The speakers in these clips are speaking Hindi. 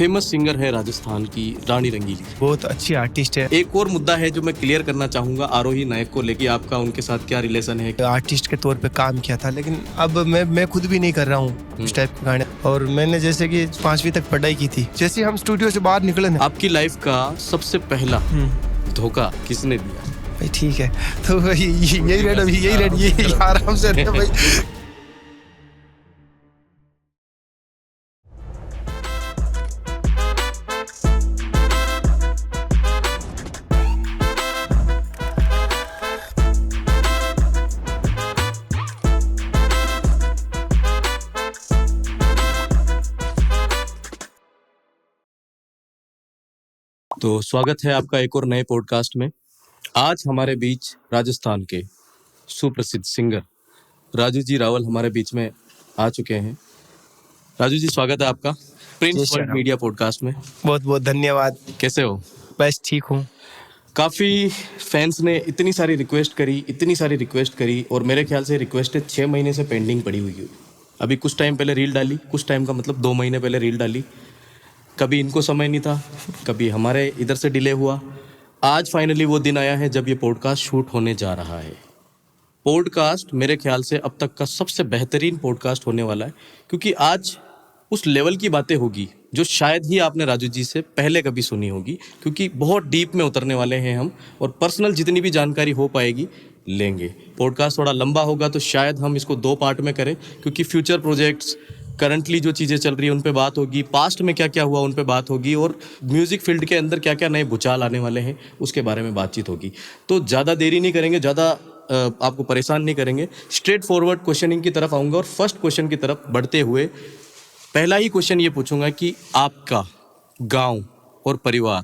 फेमस सिंगर है राजस्थान की रानी रंगीली। बहुत अच्छी आर्टिस्ट है। एक और मुद्दा है जो मैं क्लियर करना चाहूंगा आरोही नायक को लेके, आपका उनके साथ क्या रिलेशन है? आर्टिस्ट के तौर पे काम किया था, लेकिन अब मैं खुद भी नहीं कर रहा हूँ इस टाइप के गाने। और मैंने जैसे कि 5वीं तक पढ़ाई की थी, जैसे हम स्टूडियो से बाहर निकले ना। आपकी लाइफ का सबसे पहला धोखा किसने दिया? भाई ठीक है, तो यही रेड अभी यही रेड ये आराम से रहते भाई। तो स्वागत है आपका एक और नए पॉडकास्ट में। आज हमारे बीच राजस्थान के सुप्रसिद्ध सिंगर राजू जी रावल हमारे बीच में आ चुके हैं। राजू जी, स्वागत है आपका प्रिंस वर्ल्ड मीडिया पॉडकास्ट में। बहुत बहुत धन्यवाद। कैसे हो? बस ठीक हूँ। काफ़ी फैंस ने इतनी सारी रिक्वेस्ट करी और मेरे ख्याल से रिक्वेस्टें 6 महीने से पेंडिंग पड़ी हुई है। अभी कुछ टाइम पहले रील डाली, कुछ टाइम का मतलब 2 महीने पहले रील डाली। कभी इनको समय नहीं था, कभी हमारे इधर से डिले हुआ। आज फाइनली वो दिन आया है जब ये पॉडकास्ट शूट होने जा रहा है। पॉडकास्ट मेरे ख्याल से अब तक का सबसे बेहतरीन पॉडकास्ट होने वाला है, क्योंकि आज उस लेवल की बातें होगी जो शायद ही आपने राजू जी से पहले कभी सुनी होगी, क्योंकि बहुत डीप में उतरने वाले हैं हम और पर्सनल जितनी भी जानकारी हो पाएगी लेंगे। पॉडकास्ट थोड़ा लंबा होगा तो शायद हम इसको 2 पार्ट में करें, क्योंकि फ्यूचर प्रोजेक्ट्स, करंटली जो चीज़ें चल रही है उन पे बात होगी, पास्ट में क्या क्या हुआ उन पे बात होगी, और म्यूज़िक फील्ड के अंदर क्या क्या नए भूचाल आने वाले हैं उसके बारे में बातचीत होगी। तो ज़्यादा देरी नहीं करेंगे, ज़्यादा आपको परेशान नहीं करेंगे। स्ट्रेट फॉरवर्ड क्वेश्चनिंग की तरफ आऊँगा और फर्स्ट क्वेश्चन की तरफ बढ़ते हुए पहला ही क्वेश्चन ये पूछूंगा कि आपका गांव और परिवार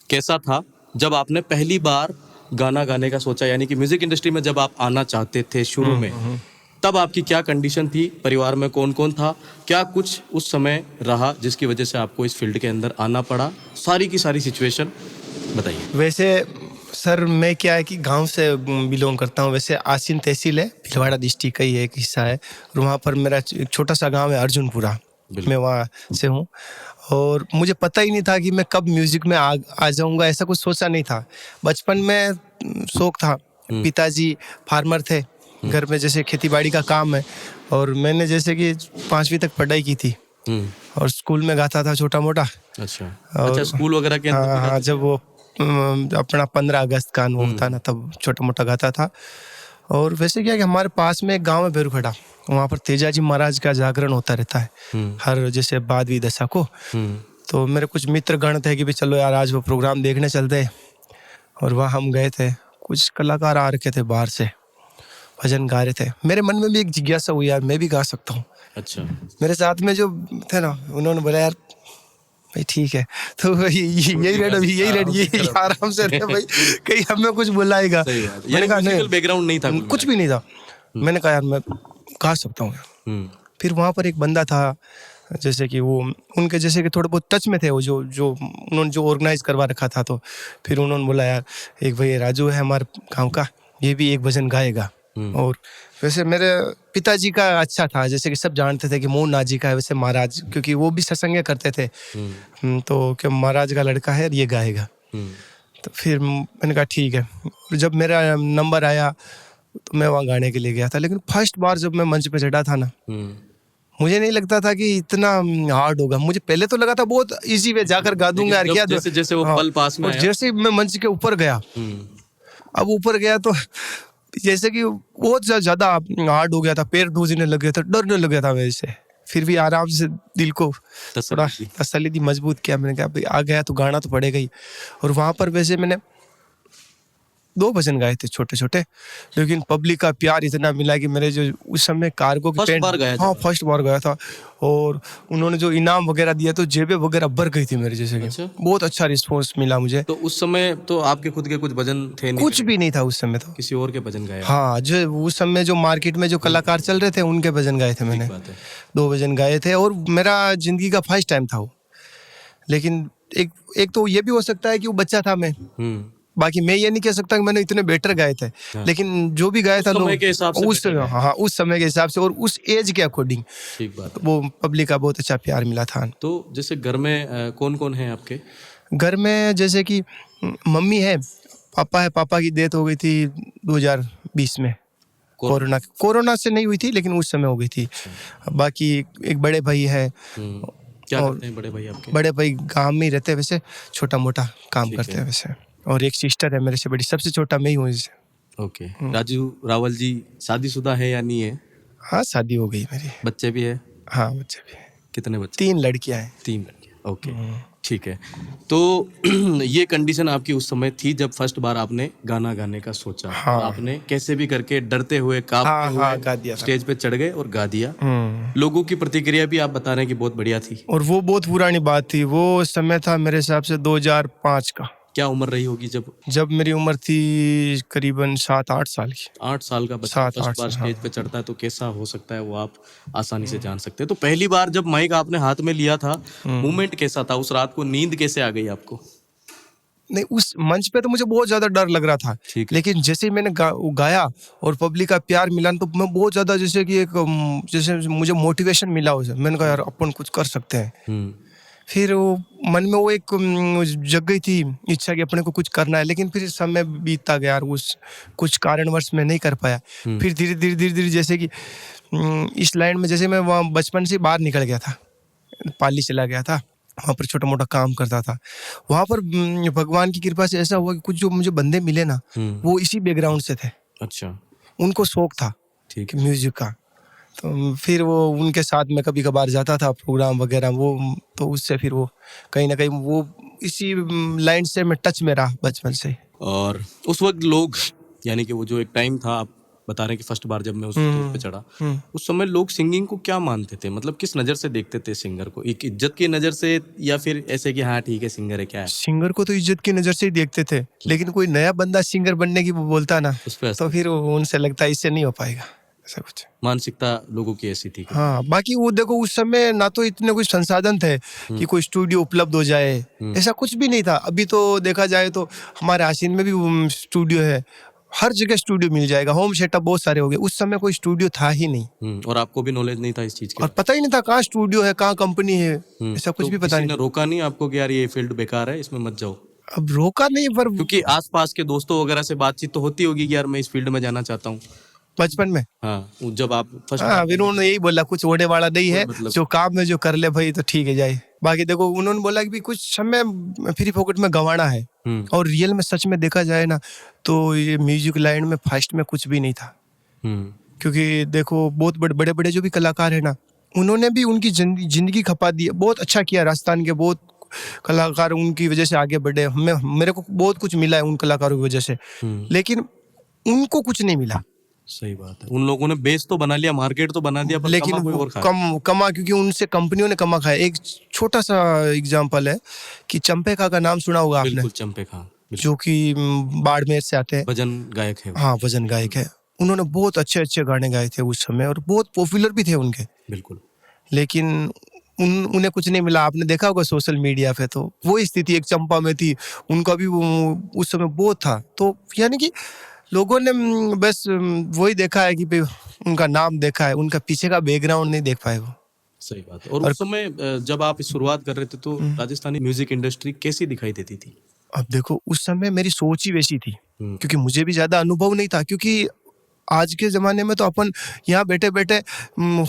कैसा था जब आपने पहली बार गाना गाने का सोचा, यानी कि म्यूज़िक इंडस्ट्री में जब आप आना चाहते थे शुरू में, तब आपकी क्या कंडीशन थी? परिवार में कौन कौन था? क्या कुछ उस समय रहा जिसकी वजह से आपको इस फील्ड के अंदर आना पड़ा? सारी की सारी सिचुएशन बताइए। वैसे सर, मैं क्या है कि गांव से बिलोंग करता हूँ। वैसे आसीन तहसील है, भीलवाड़ा डिस्ट्रिक्ट का ही एक हिस्सा है, और वहाँ पर मेरा एक छोटा सा गांव है अर्जुनपुरा। मैं वहाँ से हूँ और मुझे पता ही नहीं था कि मैं कब म्यूज़िक में आ जाऊँगा, ऐसा कुछ सोचा नहीं था। बचपन में शौक था। पिताजी फार्मर थे, घर में जैसे खेतीबाड़ी का काम है, और मैंने जैसे कि 5वीं तक पढ़ाई की थी और स्कूल में गाता था छोटा मोटा। अच्छा, स्कूल वगैरह के अंदर? हाँ, जब वो अपना 15 अगस्त का अनुभव था ना, तब छोटा मोटा गाता था। और वैसे क्या कि हमारे पास में एक गांव है बेरुखड़ा, वहाँ पर तेजाजी महाराज का जागरण होता रहता है हर जैसे भादवी दशा को। तो मेरे कुछ मित्र गण थे कि भाई चलो यार आज वो प्रोग्राम देखने चलते हैं, और वहाँ हम गए थे। कुछ कलाकार आ रखे थे बाहर से, भजन गा रहे थे। मेरे मन में भी एक जिज्ञासा हुई, यार मैं भी गा सकता हूँ। अच्छा। मेरे साथ में जो थे ना, उन्होंने बोला यार भाई ठीक है, तो यही रेड ये आराम से रहे भाई, कहीं हमें कुछ बुलाएगा। मैंने कहा नहीं, बैकग्राउंड नहीं था, कुछ भी नहीं था। मैंने कहा यार मैं गा सकता हूँ। फिर वहाँ पर एक बंदा था, जैसे कि वो उनके जैसे कि थोड़े बहुत टच में थे, वो जो उन्होंने जो ऑर्गेनाइज करवा रखा था। तो फिर उन्होंने बोला यार एक भाई राजू है हमारे गाँव का, ये भी एक भजन गाएगा। और वैसे मेरे पिताजी का अच्छा था, जैसे कि सब जानते थे कि मोहन नाथ जी का है, वैसे महाराज, क्योंकि वो भी सत्संग करते थे। तो कि महाराज का लड़का है ये गाएगा। तो फिर मैंने कहा ठीक है। जब मेरा नंबर आया तो मैं वहाँ गाने के लिए गया था, लेकिन फर्स्ट बार जब मैं मंच पे चढ़ा था ना, मुझे नहीं लगता था कि इतना हार्ड होगा। मुझे पहले तो लगा था बहुत इजी वे जाकर गा दूंगा यार, क्या जैसे वो पल पास में आया। जैसे मैं मंच के ऊपर गया, अब ऊपर गया तो जैसे कि बहुत ज़्यादा हार्ड हो गया था, पैर धूजने लग गया था, डरने लग गया था मेरे से। फिर भी आराम से दिल को थोड़ा तसल्ली दी, मजबूत किया। मैंने कहा भाई आ गया तो गाना तो पड़ेगा ही। और वहाँ पर वैसे मैंने 2 भजन गाए थे छोटे छोटे, लेकिन पब्लिक का प्यार इतना मिला कि मेरे जो उस समय कार्गो की फर्स्ट बार गया था, और उन्होंने जो इनाम वगैरह दिया तो जेबें वगैरह भर गई थी मेरे जैसे। अच्छा? बहुत अच्छा रिस्पॉन्स मिला मुझे। तो उस समय तो आपके खुद के कुछ भजन थे नहीं? कुछ भी नहीं था उस समय, तो किसी और के भजन गाए? हाँ, जो उस समय जो मार्केट में जो कलाकार चल रहे थे उनके भजन गाए थे मैंने। 2 भजन गाए थे, और मेरा जिंदगी का फर्स्ट टाइम था वो। लेकिन एक तो ये भी हो सकता है कि वो बच्चा था मैं, बाकी मैं ये नहीं कह सकता कि मैंने इतने बेटर गाए थे, लेकिन जो भी गाया उस था समय के हिसाब से उस better गाए। हाँ उस समय के हिसाब से और उस एज के अकॉर्डिंग ठीक बात है। वो पब्लिक का बहुत अच्छा प्यार मिला था। तो जैसे घर में कौन कौन है आपके? घर में जैसे कि मम्मी है, पापा है, पापा की डेथ हो गई थी 2020 में। कोरोना से नहीं हुई थी, लेकिन उस समय हो गई थी। बाकी एक बड़े भाई है। क्या और करते हैं बड़े भाई आपके? बड़े भाई गांव में ही रहते हैं, वैसे छोटा मोटा काम ठीक करते है। हैं वैसे। और एक सिस्टर है मेरे से बड़ी, सबसे छोटा मैं ही हूँ इसे। ओके। राजू रावल जी शादीशुदा है या नहीं है? हाँ शादी हो गई मेरी। बच्चे भी है? हाँ बच्चे भी हैं। कितने बच्चे? 3 लड़कियां हैं। 3 लड़कियां। ओके, ठीक है। तो ये कंडीशन आपकी उस समय थी जब फर्स्ट बार आपने गाना गाने का सोचा। हाँ। और आपने कैसे भी करके डरते हुए हाँ कांपते हाँ हुए गा दिया था। स्टेज पे चढ़ गए और गा दिया। लोगों की प्रतिक्रिया भी आप बता रहे हैं कि बहुत बढ़िया थी। और वो बहुत पुरानी बात थी, वो समय था मेरे हिसाब से 2005 का। क्या उम्र रही होगी जब मेरी उम्र थी करीबन 7-8 साल की। 8 साल का बच्चा 7-8 फर्स्ट बार साल, स्टेज पे चढ़ता है तो कैसा हो सकता है वो आप आसानी से जान सकते हैं। तो पहली बार जब माइक आपने हाथ में लिया था, मूवमेंट कैसा था उस रात को? नींद कैसे आ गई आपको? नहीं उस मंच पे तो मुझे बहुत ज्यादा डर लग रहा था, ठीक है। लेकिन जैसे ही मैंने गाया और पब्लिक का प्यार मिला तो मैं बहुत ज्यादा जैसे कि एक जैसे मुझे मोटिवेशन मिला उसे। मैंने कहा यार अपन कुछ कर सकते हैं। फिर वो मन में वो एक जग गई थी इच्छा कि अपने को कुछ करना है, लेकिन फिर समय बीतता गया और उस कुछ कारणवश मैं नहीं कर पाया। फिर धीरे धीरे जैसे कि इस लाइन में जैसे मैं वहाँ बचपन से बाहर निकल गया था, पाली चला गया था, वहाँ पर छोटा मोटा काम करता था। वहाँ पर भगवान की कृपा से ऐसा हुआ कि कुछ जो मुझे बंदे मिले ना, वो इसी बैकग्राउंड से थे। अच्छा। उनको शौक था ठीक म्यूजिक का, तो फिर वो उनके साथ में कभी कभार जाता था प्रोग्राम वगैरह वो, तो उससे फिर वो कहीं ना कहीं वो इसी लाइन से मैं टच में रहा बचपन से। और उस वक्त लोग, यानी कि वो जो एक टाइम था, आप बता रहे हैं कि फर्स्ट बार जब मैं उस स्टेज पे चढ़ा, उस समय लोग सिंगिंग को क्या मानते थे? मतलब किस नज़र से देखते थे सिंगर को? एक इज्जत की नज़र से या फिर ऐसे कि हाँ ठीक है सिंगर है, क्या है? सिंगर को तो इज्जत की नज़र से ही देखते थे, लेकिन कोई नया बंदा सिंगर बनने की वो बोलता ना, उस पे तो फिर उनसे लगता है इससे नहीं हो पाएगा, ऐसा कुछ मानसिकता लोगों की ऐसी थी। हाँ बाकी वो देखो उस समय ना तो इतने कुछ संसाधन थे कि कोई स्टूडियो उपलब्ध हो जाए, ऐसा कुछ भी नहीं था। अभी तो देखा जाए तो हमारे आसीन में भी स्टूडियो है, हर जगह स्टूडियो मिल जाएगा, होम सेटअप बहुत सारे हो गए। उस समय कोई स्टूडियो था ही नहीं। और आपको भी नॉलेज नहीं था इस चीज के? और पता ही नहीं था कहाँ स्टूडियो है, कहाँ कंपनी है, ऐसा कुछ तो भी पता किसी नहीं। ने रोका नहीं आपको कि यार ये फील्ड बेकार है, इसमें मत जाओ? अब रोका नहीं, पर क्योंकि आसपास के दोस्तों वगैरह से बातचीत तो होती होगी कि यार मैं इस फील्ड में जाना चाहता हूँ। बचपन में हाँ, जब आप फर्स्ट हाँ फिर उन्होंने यही बोला कुछ ओढ़े वाला नहीं है, मतलब जो काम में जो कर ले भाई तो ठीक है जाए। बाकी देखो उन्होंने बोला कि भी कुछ समय फ्री पॉकेट में गंवाना है, और रियल में सच में देखा जाए ना तो ये म्यूजिक लाइन में फर्स्ट में कुछ भी नहीं था। क्योंकि देखो बहुत बड़े बड़े जो भी कलाकार है ना, उन्होंने भी उनकी जिंदगी खपा दी, बहुत अच्छा किया। राजस्थान के बहुत कलाकार उनकी वजह से आगे बढ़े, मेरे को बहुत कुछ मिला है उन कलाकारों की वजह से, लेकिन उनको कुछ नहीं मिला। सही बात है। उन लोगों ने बेस तो बना लिया, मार्केट तो बना दिया, पर लेकिन कमा कोई वो और खाया। कमा क्योंकि उनसे कंपनियों ने कमा खाया। एक छोटा सा एग्जांपल है कि चंपेका का नाम सुना होगा आपने, बिल्कुल चंपेका, जो कि बाड़मेर से आते हैं, भजन गायक है वो। हाँ भजन गायक है। उन्होंने बहुत अच्छे अच्छे गाने गाए थे उस समय और बहुत पॉपुलर भी थे उनके, बिल्कुल। लेकिन उन्हें कुछ नहीं मिला। आपने देखा होगा सोशल मीडिया पे, तो वो स्थिति एक चंपा में थी, उनका भी उस समय बहुत था। तो यानी कि लोगों ने बस वही देखा है कि उनका नाम देखा है, उनका पीछे का बैकग्राउंड नहीं देख पाए वो। सही बात है। और उस समय जब आप शुरुआत कर रहे थे तो राजस्थानी म्यूजिक इंडस्ट्री कैसी दिखाई देती थी? अब देखो उस समय मेरी सोच ही वैसी थी, क्योंकि मुझे भी ज्यादा अनुभव नहीं था। क्योंकि आज के जमाने में तो अपन यहाँ बैठे बैठे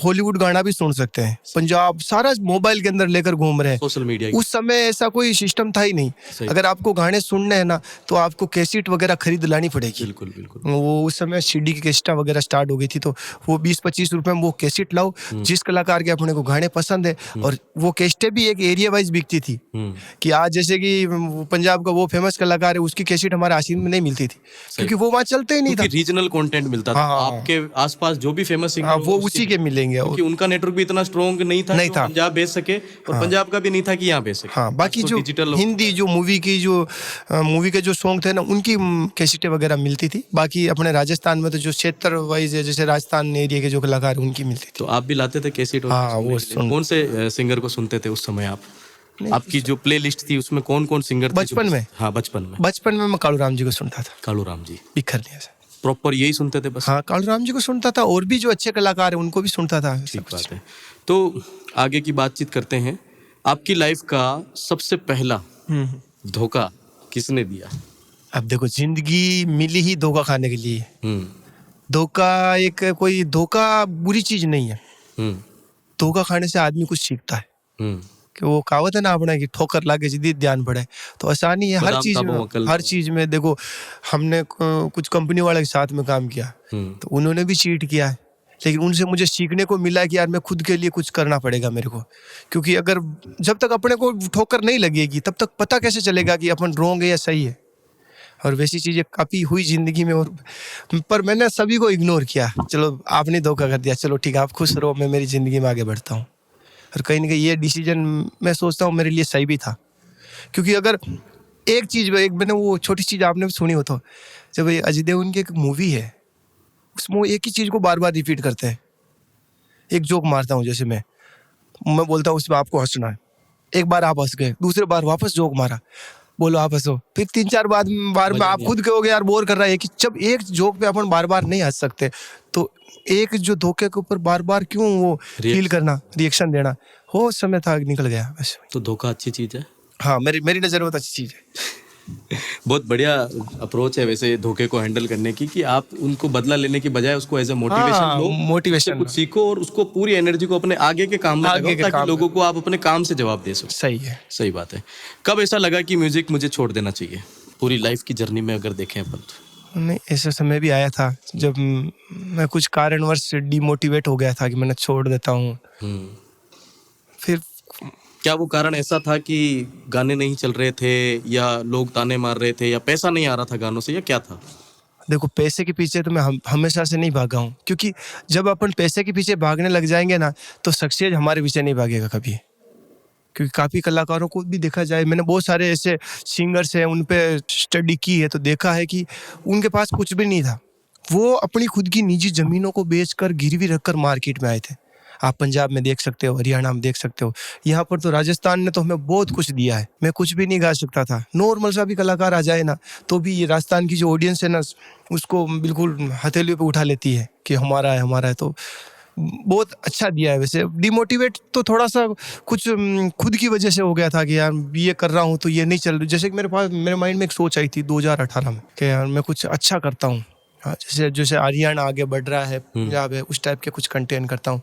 हॉलीवुड गाना भी सुन सकते हैं, पंजाब सारा मोबाइल के अंदर लेकर घूम रहे हैं, सोशल मीडिया। उस समय ऐसा कोई सिस्टम था ही नहीं। अगर आपको गाने सुनने हैं ना तो आपको कैसेट वगैरह खरीद लानी पड़ेगी। बिल्कुल बिल्कुल। वो उस समय सीडी की कैसेट वगैरह स्टार्ट हो गई थी, तो वो 20-25 रुपए में वो कैसेट लाओ, जिस कलाकार के अपने को गाने पसंद है। और वो कैसेटें भी एक एरिया वाइज बिकती थी, कि आज जैसे कि पंजाब का वो फेमस कलाकार है, उसकी कैसेट हमारे आसीन में नहीं मिलती थी, क्योंकि वो वहाँ चलते ही नहीं था। रीजनल कंटेंट मिलता था। आपके आसपास जो भी फेमस सिंगर वो उसी के मिलेंगे, क्योंकि उनका नेटवर्क भी इतना स्ट्रॉन्ग नहीं था कि पंजाब भेज सके, और पंजाब का भी नहीं था कि यहाँ भेज सके। हाँ बाकी जो हिंदी जो मूवी के जो सॉन्ग थे ना, उनकी कैसेटें वगैरह मिलती थी। बाकी अपने राजस्थान में तो जो क्षेत्र वाइज है, जैसे राजस्थान एरिया के जो कलाकार उनकी मिलती थी। तो आप भी लाते थे कैसेट? हाँ, वो कौन से सिंगर को सुनते थे उस समय आप? आपकी जो प्लेलिस्ट थी उसमें कौन कौन सिंगर थे? बचपन में? हाँ बचपन में। बचपन में मैं कालू राम जी को सुनता था, कालू राम जी बिखरने से। प्रॉपर यही सुनते थे बस? हाँ, कालू राम जी को सुनता था, और भी जो अच्छे कलाकार हैं उनको भी सुनता था। ठीक बात है। तो आगे की बातचीत करते हैं। आपकी लाइफ का सबसे पहला धोखा किसने दिया? अब देखो, जिंदगी मिली ही धोखा खाने के लिए। हम्म धोखा एक कोई धोखा बुरी चीज नहीं है। हम्म धोखा खाने से आदमी कुछ सीखता है। हम्म कि वो कहावत है ना अपना कि ठोकर लागे जिद्दी ध्यान पड़े, तो आसानी है हर बादाम चीज खाबो में। अकल हर दो। चीज में देखो, हमने कुछ कंपनी वाले के साथ में काम किया, तो उन्होंने भी चीट किया है, लेकिन उनसे मुझे सीखने को मिला कि यार मैं खुद के लिए कुछ करना पड़ेगा मेरे को। क्योंकि अगर जब तक अपने को ठोकर नहीं लगेगी तब तक पता कैसे चलेगा कि अपन रोंग है या सही है। और वैसी चीजें काफी हुई जिंदगी में, और पर मैंने सभी को इग्नोर किया। चलो आपने धोखा कर दिया, चलो ठीक है, आप खुश रहो, मैं मेरी जिंदगी में आगे बढ़ता हूँ। और कहीं ना कहीं ये डिसीजन मैं सोचता हूँ मेरे लिए सही भी था। क्योंकि अगर एक चीज, एक मैंने वो छोटी चीज आपने भी सुनी हो, तो जब ये अजय देवगन की एक मूवी है, उसमें वो एक ही चीज को बार बार रिपीट करते हैं। एक जोक मारता हूँ, जैसे मैं बोलता हूँ उसमें आपको हंसना है, एक बार आप हंस गए, दूसरे बार वापस जोक मारा, बोलो आप हंसो, फिर 3-4 बार में आप खुद कहोगे यार बोर कर रहा है कि जब एक जोक पे अपन बार बार नहीं हंस सकते, तो एक जो धोखे के ऊपर बार बार क्यों वो फील करना, रिएक्शन देना। हो समय था, निकल गया बस। तो धोखा अच्छी चीज है? हाँ, मेरी नजर में बहुत अच्छी चीज है। बहुत बढ़िया अप्रोच है वैसे धोखे को हैंडल करने की, कि आप उनको बदला लेने की बजाय उसको एज ए मोटिवेशन लो, मोटिवेशन कुछ सीखो और उसको पूरी एनर्जी को अपने आगे के काम में लगाओ, ताकि लोगों को आप अपने काम से जवाब दे सको। सही है, सही बात है। कब ऐसा लगा कि म्यूजिक मुझे छोड़ देना चाहिए? पूरी लाइफ की जर्नी में अगर देखें अपन तो। नहीं, ऐसा समय भी आया था जब मैं कुछ कारणवश डिमोटिवेट हो गया था कि मैंने छोड़ देता हूँ। फिर क्या वो कारण ऐसा था कि गाने नहीं चल रहे थे, या लोग ताने मार रहे थे, या पैसा नहीं आ रहा था गानों से, या क्या था? देखो, पैसे के पीछे तो मैं हमेशा से नहीं भागा हूँ, क्योंकि जब अपन पैसे के पीछे भागने लग जाएंगे ना, तो सक्सेस हमारे पीछे नहीं भागेगा कभी। क्योंकि काफ़ी कलाकारों को भी देखा जाए, मैंने बहुत सारे ऐसे सिंगर्स हैं उन पे स्टडी की है, तो देखा है कि उनके पास कुछ भी नहीं था। वो अपनी खुद की निजी ज़मीनों को बेचकर गिरवी रखकर मार्केट में आए थे। आप पंजाब में देख सकते हो, हरियाणा में देख सकते हो, यहाँ पर तो राजस्थान ने तो हमें बहुत कुछ दिया है। मैं कुछ भी नहीं गा सकता था, नॉर्मल सा भी कलाकार आ जाए ना, तो भी ये राजस्थान की जो ऑडियंस है ना, उसको बिल्कुल हथेली पे उठा लेती है कि हमारा है हमारा है। तो बहुत अच्छा दिया है। वैसे डिमोटिवेट तो थोड़ा सा कुछ खुद की वजह से हो गया था कि यार ये कर रहा हूँ तो ये नहीं चल रही। जैसे कि मेरे माइंड में एक सोच आई थी 2018 में कि यार मैं कुछ अच्छा करता हूँ। हाँ, जैसे जैसे हरियाणा आगे बढ़ रहा है, पंजाब है, उस टाइप के कुछ कंटेंट करता हूँ।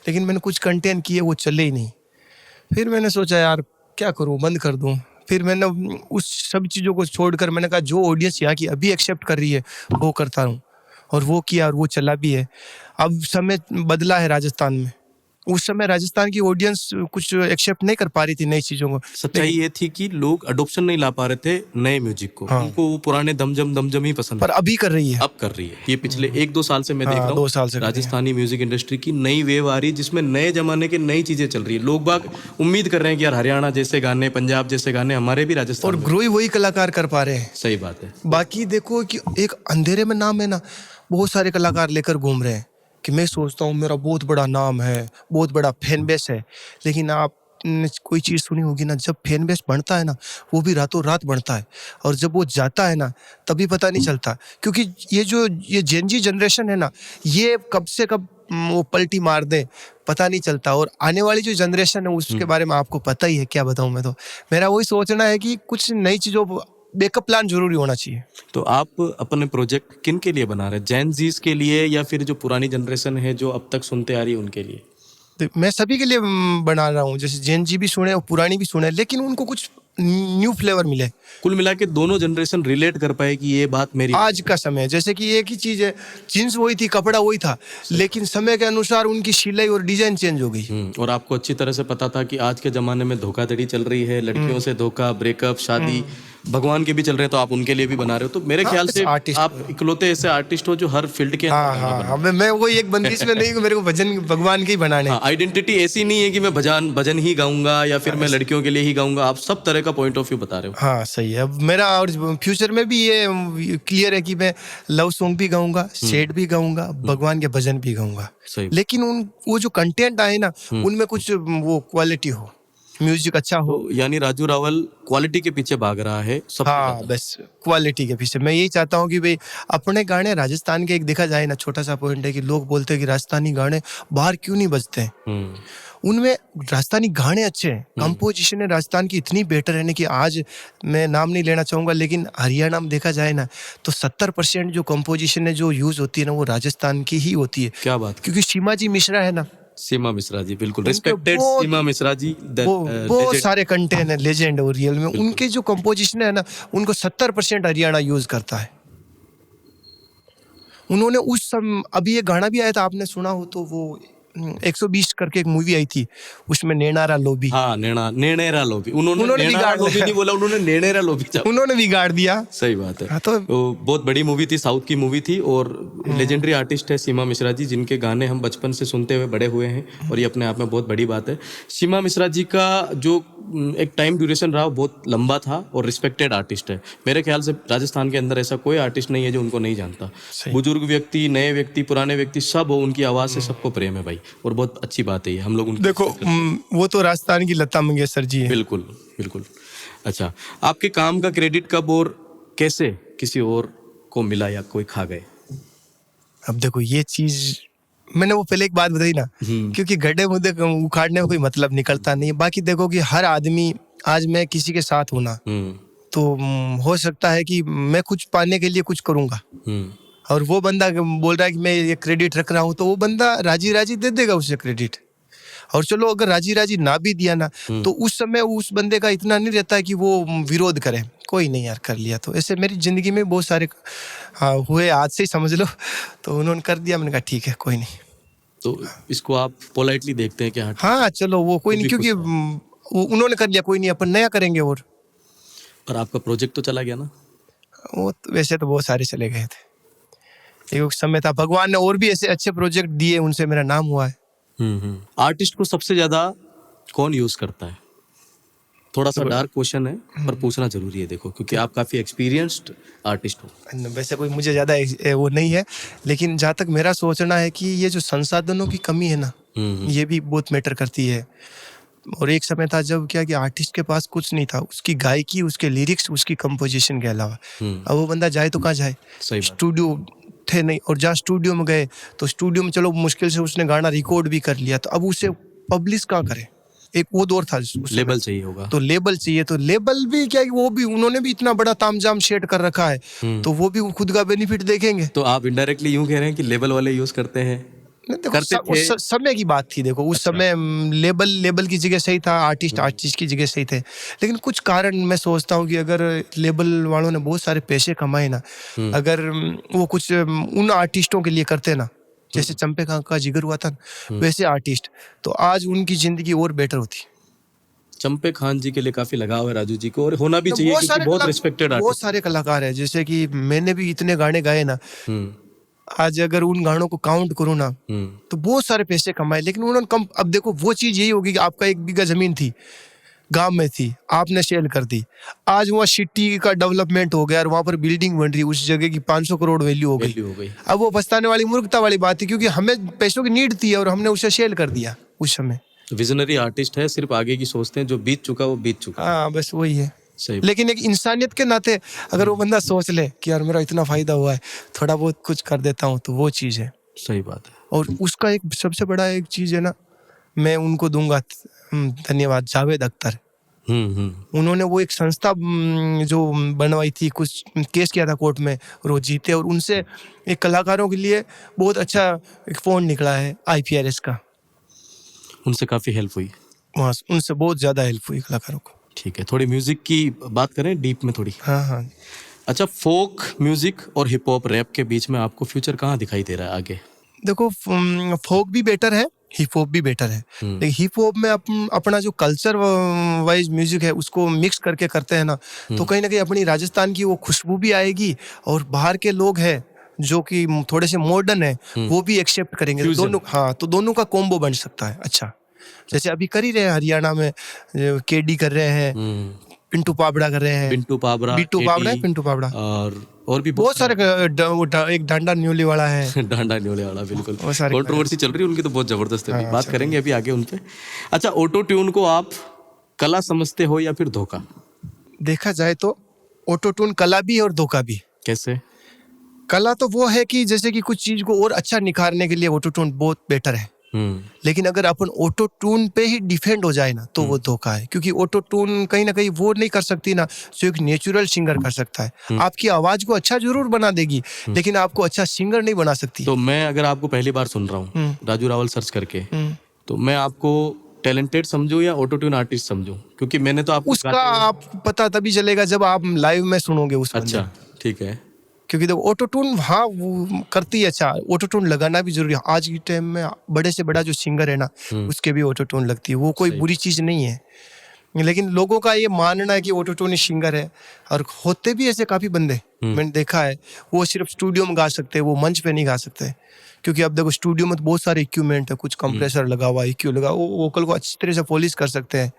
लेकिन मैंने कुछ कंटेंट किए, वो चले ही नहीं। फिर मैंने सोचा यार क्या करूँ, बंद कर दूँ। फिर मैंने उस सब चीज़ों को छोड़कर मैंने कहा जो ऑडियंस यहाँ की अभी एक्सेप्ट कर रही है वो करता हूँ, और वो किया और वो चला भी है। अब समय बदला है राजस्थान में। उस समय राजस्थान की ऑडियंस कुछ एक्सेप्ट नहीं कर पा रही थी नई चीजों को। सच्चाई ये थी कि लोग अडोप्शन नहीं ला पा रहे थे नए म्यूजिक को। उनको वो पुराने दमजम ही पसंद पर अभी कर रही है। अब कर रही है। ये पिछले 1-2 साल से मैं देख रहा हूँ, 2 साल से राजस्थानी म्यूजिक इंडस्ट्री की नई वेव आ रही है, जिसमें नए जमाने की नई चीजें चल रही है। लोग बाग उम्मीद कर रहे हैं कि यार हरियाणा जैसे गाने, पंजाब जैसे गाने हमारे भी राजस्थान और ग्रो ही वही कलाकार कर पा रहे हैं। सही बात है। बाकी देखो कि एक अंधेरे में नाम है ना, बहुत सारे कलाकार लेकर घूम रहे हैं कि मैं सोचता हूँ मेरा बहुत बड़ा नाम है, बहुत बड़ा फैन बेस है। लेकिन आपने कोई चीज़ सुनी होगी ना, जब फैन बेस बढ़ता है ना, वो भी रातों रात बढ़ता है, और जब वो जाता है ना तभी पता नहीं चलता। क्योंकि ये जेन जी जनरेशन है ना, ये कब से कब वो पलटी मार दे पता नहीं चलता। और आने वाली जो जनरेशन है उसके बारे में आपको पता ही है, क्या बताऊँ मैं। तो मेरा वही सोचना है कि कुछ नई चीज़ों, बैकअप प्लान जरूरी होना चाहिए। तो आप अपने प्रोजेक्ट किन के लिए बना रहे हैं? जेन जीज के लिए, या फिर जो पुरानी जनरेशन है जो अब तक सुनते आ रही है उनके लिए? तो मैं सभी के लिए बना रहा हूँ। जैसे जेन जी भी सुने और पुरानी भी सुने, लेकिन उनको कुछ न्यू फ्लेवर मिले। कुल मिला के दोनों जनरेशन रिलेट कर पाए कि ये बात मेरी। आज का समय जैसे कि एक ही चीज है, जींस वही थी, कपड़ा वही था, लेकिन समय के अनुसार उनकी सिलाई और डिजाइन चेंज हो गई। और आपको अच्छी तरह से पता था कि आज के जमाने में धोखाधड़ी चल रही है, लड़कियों से धोखा, ब्रेकअप, शादी, भगवान के भी चल रहे हैं, तो आप उनके लिए भी बना रहे हो। तो मेरे ख्याल से आप इकलौते ऐसे आर्टिस्ट हो जो हर फील्ड के। हाँ, मैं वही एक बंदिश में नहीं, मेरे को भजन भगवान के ही बनाने। आइडेंटिटी ऐसी नहीं है कि मैं भजन ही गाऊंगा या फिर मैं लड़कियों के लिए ही गाऊंगा। आप सब तरह का पॉइंट ऑफ व्यू बता रहे हो। हाँ सही है। अब मेरा और फ्यूचर में भी ये क्लियर है कि मैं लव सॉन्ग भी गाऊंगा, सैड भी गाऊंगा, भगवान के भजन भी गाऊंगा। लेकिन वो जो कंटेंट आए ना, उनमें कुछ वो क्वालिटी हो। म्यूजिक अच्छा हो। तो यानी राजू रावल क्वालिटी के पीछे भाग रहा है सबसे हाँ ज्यादा। बस क्वालिटी के पीछे मैं यही चाहता हूँ कि भाई अपने गाने राजस्थान के, एक देखा जाए ना, छोटा सा पॉइंट है कि लोग बोलते हैं कि राजस्थानी गाने बाहर क्यों नहीं बजते हैं। उनमें राजस्थानी गाने अच्छे हैं, कंपोजिशन है राजस्थान की इतनी बेटर है ना कि आज मैं नाम नहीं लेना चाहूंगा, लेकिन हरियाणा में देखा जाए ना तो 70% जो कंपोजिशन है जो यूज होती है ना वो राजस्थान की ही होती है। क्या बात। क्योंकि सीमा जी मिश्रा है ना, सीमा मिश्रा जी, बिल्कुल उनके रिस्पेक्टेड बहुत- सीमा मिश्रा जी, बहुत सारे कंटेंट है, लेजेंड और रियल में उनके जो कंपोजिशन है ना उनको 70% हरियाणा यूज करता है। उन्होंने उस अभी ये गाना भी आया था, आपने सुना हो तो, वो 120 करके एक मूवी आई थी, उसमें नैनारा लोबी। हाँ, नेणेरा लोबी। उन्होंने उन्होंने नैनारा बिगाड़ लोबी दिया। नहीं बोला, उन्होंने नेणेरा लोबी चाहा। उन्होंने बिगाड़ दिया। सही बात है। हाँ, तो बहुत बड़ी मूवी थी, साउथ की मूवी थी, और लेजेंडरी आर्टिस्ट है सीमा मिश्रा जी, जिनके गाने हम बचपन से सुनते हुए बड़े हुए हैं, और ये अपने आप में बहुत बड़ी बात है। सीमा मिश्रा जी का जो एक टाइम ड्यूरेशन रहा वो बहुत लंबा था, और रिस्पेक्टेड आर्टिस्ट है। मेरे ख्याल से राजस्थान के अंदर ऐसा कोई आर्टिस्ट नहीं है जो उनको नहीं जानता। बुजुर्ग व्यक्ति, नए व्यक्ति, पुराने व्यक्ति, सब हो, उनकी आवाज से सबको प्रेम है भाई, और बहुत अच्छी बात है ये। हम लोग उनकी देखो वो तो राजस्थान की लता मंगेशकर जी है। बिल्कुल बिल्कुल। अच्छा, आपके काम का क्रेडिट कब और कैसे किसी और को मिला, या कोई खा गए? अब देखो ये चीज मैंने वो पहले एक बात बताई ना, क्योंकि गड्ढे मुद्दे उखाड़ने में कोई मतलब निकलता नहीं है। बाकी देखो कि हर आदमी, आज मैं किसी के साथ हूं ना, तो हो सकता है कि मैं कुछ पाने के लिए कुछ करूंगा, और वो बंदा बोल रहा है कि मैं ये क्रेडिट रख रहा हूँ, तो वो बंदा राजी राजी दे देगा उसे क्रेडिट। और चलो अगर राजी राजी ना भी दिया ना, तो उस समय उस बंदे का इतना नहीं रहता है कि वो विरोध करे, कोई नहीं यार कर लिया। तो ऐसे मेरी जिंदगी में बहुत सारे हुए, आज से ही समझ लो। तो उन्होंने कर दिया, मैंने कहा ठीक है कोई नहीं। तो इसको आप पोलाइटली देखते हैं कि हाँ चलो वो कोई नहीं, क्योंकि उन्होंने कर लिया, कोई नहीं, अपन नया करेंगे। और आपका प्रोजेक्ट तो चला गया ना? वो तो वैसे तो बहुत सारे चले गए थे, एक समय था, भगवान ने और भी ऐसे अच्छे प्रोजेक्ट दिए, उनसे मेरा नाम हुआ है। आर्टिस्ट को सबसे ज्यादा कौन यूज करता है? थोड़ा सा डार्क क्वेश्चन है, पर पूछना जरूरी है, देखो, क्योंकि आप काफी एक्सपीरियंस्ड आर्टिस्ट हो। वैसे कोई मुझे ज्यादा वो नहीं है, लेकिन जहाँ तक मेरा सोचना है कि ये जो संसाधनों की कमी है ना, ये भी बहुत मैटर करती है। और एक समय था जब क्या कि आर्टिस्ट के पास कुछ नहीं था, उसकी गायकी, उसके लिरिक्स, उसकी कंपोजिशन के अलावा। अब वो बंदा जाए तो कहाँ जाए, स्टूडियो थे नहीं, और जहाँ स्टूडियो में गए तो स्टूडियो में चलो मुश्किल से उसने गाना रिकॉर्ड भी कर लिया, तो अब उसे पब्लिश कहाँ करे। एक वो दौर था, लेबल चाहिए होगा, तो लेबल चाहिए, तो लेबल भी क्या, वो भी उन्होंने भी इतना बड़ा तामझाम सेट कर रखा है, तो वो भी खुद का बेनिफिट देखेंगे। तो आप इनडायरेक्टली यूं कह रहे हैं कि लेबल वाले यूज करते हैं? देखो समय की बात थी, देखो उस समय लेबल की जगह सही था, आर्टिस्ट की जगह सही थे, लेकिन कुछ कारण मैं सोचता हूँ कि अगर लेबल वालों ने बहुत सारे पैसे कमाए ना, अगर वो कुछ उन आर्टिस्टों के लिए करते ना, जैसे चंपे का जिगर हुआ था वैसे आर्टिस्ट, तो आज उनकी जिंदगी और बेटर होती। चंपे खान जी के लिए काफी लगाव है राजू जी को, और होना भी चाहिए, क्योंकि बहुत रिस्पेक्टेड आर्टिस्ट, बहुत सारे कलाकार है। जैसे कि मैंने भी इतने गाने गाए ना, आज अगर उन गानों को काउंट करूँ ना, तो बहुत सारे पैसे कमाए, लेकिन उन्होंने कम। अब देखो वो चीज यही होगी कि आपका 1 बीघा जमीन थी, गांव में थी, आपने सेल कर दी, आज वहाँ सिटी का डेवलपमेंट हो गया और वहां पर बिल्डिंग बन रही, उस जगह की 500 करोड़ वैल्यू हो गई। अब वो पछताने वाली मूर्खता वाली बात है, क्योंकि हमें पैसों की नीड थी और हमने उसे सेल कर दिया उस समय। विजनरी आर्टिस्ट है, सिर्फ आगे की सोचते हैं, जो बीत चुका वो बीत चुका। हाँ बस वही है। लेकिन एक इंसानियत के नाते अगर वो बंदा सोच ले कि यार मेरा इतना फायदा हुआ है, थोड़ा बहुत कुछ कर देता हूँ, तो वो चीज है। सही बात है। और उसका एक सबसे बड़ा एक चीज है ना, मैं उनको दूंगा धन्यवाद, जावेद अख्तर। उन्होंने वो एक संस्था जो बनवाई थी, कुछ केस किया था कोर्ट में और वो जीते, और उनसे एक कलाकारों के लिए बहुत अच्छा एक फोन निकला है IPRS का, उनसे काफी हेल्प हुई, वहाँ उनसे बहुत ज्यादा हेल्प हुई कलाकारों को। ठीक है, थोड़ी म्यूजिक की बात करें डीप में थोड़ी। हाँ। अच्छा, फोक म्यूजिक और हिप हॉप रैप के बीच में आपको फ्यूचर कहाँ दिखाई दे रहा है आगे? देखो फोक भी बेटर है, हिप हॉप भी बेटर है, लेकिन हिप हॉप में अपना जो कल्चर वाइज म्यूजिक है उसको मिक्स करके करते हैं ना, तो कहीं ना कहीं अपनी राजस्थान की वो खुशबू भी आएगी, और बाहर के लोग हैं जो कि थोड़े से मॉडर्न है वो भी एक्सेप्ट करेंगे, दोनों। हाँ, तो दोनों का कॉम्बो बन सकता है अच्छा। जैसे अभी कर ही रहे हैं हरियाणा में, केडी कर रहे हैं, पिंटू पाबड़ा कर रहे हैं, बिट्टू पाबड़ा है, पिंटू पाबड़ा, और भी बहुत सारे, एक डांडा न्यूली वाला है डांडा न्यूली वाला, बिल्कुल कंट्रोवर्सी चल रही है उनकी, तो बहुत जबरदस्त है। बात करेंगे अभी आगे उन पे। अच्छा, ऑटो ट्यून को आप कला समझते हो या फिर धोखा? देखा जाए तो ऑटो ट्यून कला भी है और धोखा भी है। कैसे? कला तो वो है कि जैसे कि कुछ चीज को और अच्छा निखारने के लिए ऑटो ट्यून बहुत बेटर है, लेकिन अगर अपन ऑटो ट्यून पे ही डिफेंड हो जाए ना तो वो धोखा है, क्योंकि ऑटो ट्यून कहीं ना कहीं वो नहीं कर सकती ना जो एक नेचुरल सिंगर कर सकता है। आपकी आवाज को अच्छा जरूर बना देगी, लेकिन आपको अच्छा सिंगर नहीं बना सकती। तो मैं अगर आपको पहली बार सुन रहा हूँ राजू रावल सर्च करके, तो मैं आपको टैलेंटेड समझूं या ऑटो ट्यून आर्टिस्ट समझूं? क्योंकि मैंने तो आपको उसका आप पता तभी चलेगा जब आप लाइव में सुनोगे उस बंदे अच्छा, को। ठीक है। क्योंकि देखो ऑटो ट्यून हाँ वो करती है अच्छा, ऑटो ट्यून लगाना भी जरूरी है। आज के टाइम में बड़े से बड़ा जो सिंगर है ना उसके भी ऑटो ट्यून लगती है, वो कोई सही। बुरी चीज नहीं है। लेकिन लोगों का ये मानना है कि ऑटो ट्यून सिंगर है, और होते भी ऐसे काफी बंदे मैंने देखा है, वो सिर्फ स्टूडियो में गा सकते हैं, वो मंच पे नहीं गा सकते। क्योंकि अब देखो स्टूडियो में तो बहुत सारे इक्विपमेंट है, कुछ कंप्रेसर लगा हुआ, EQ लगा, वो वोकल को अच्छी तरह से पॉलिश कर सकते हैं।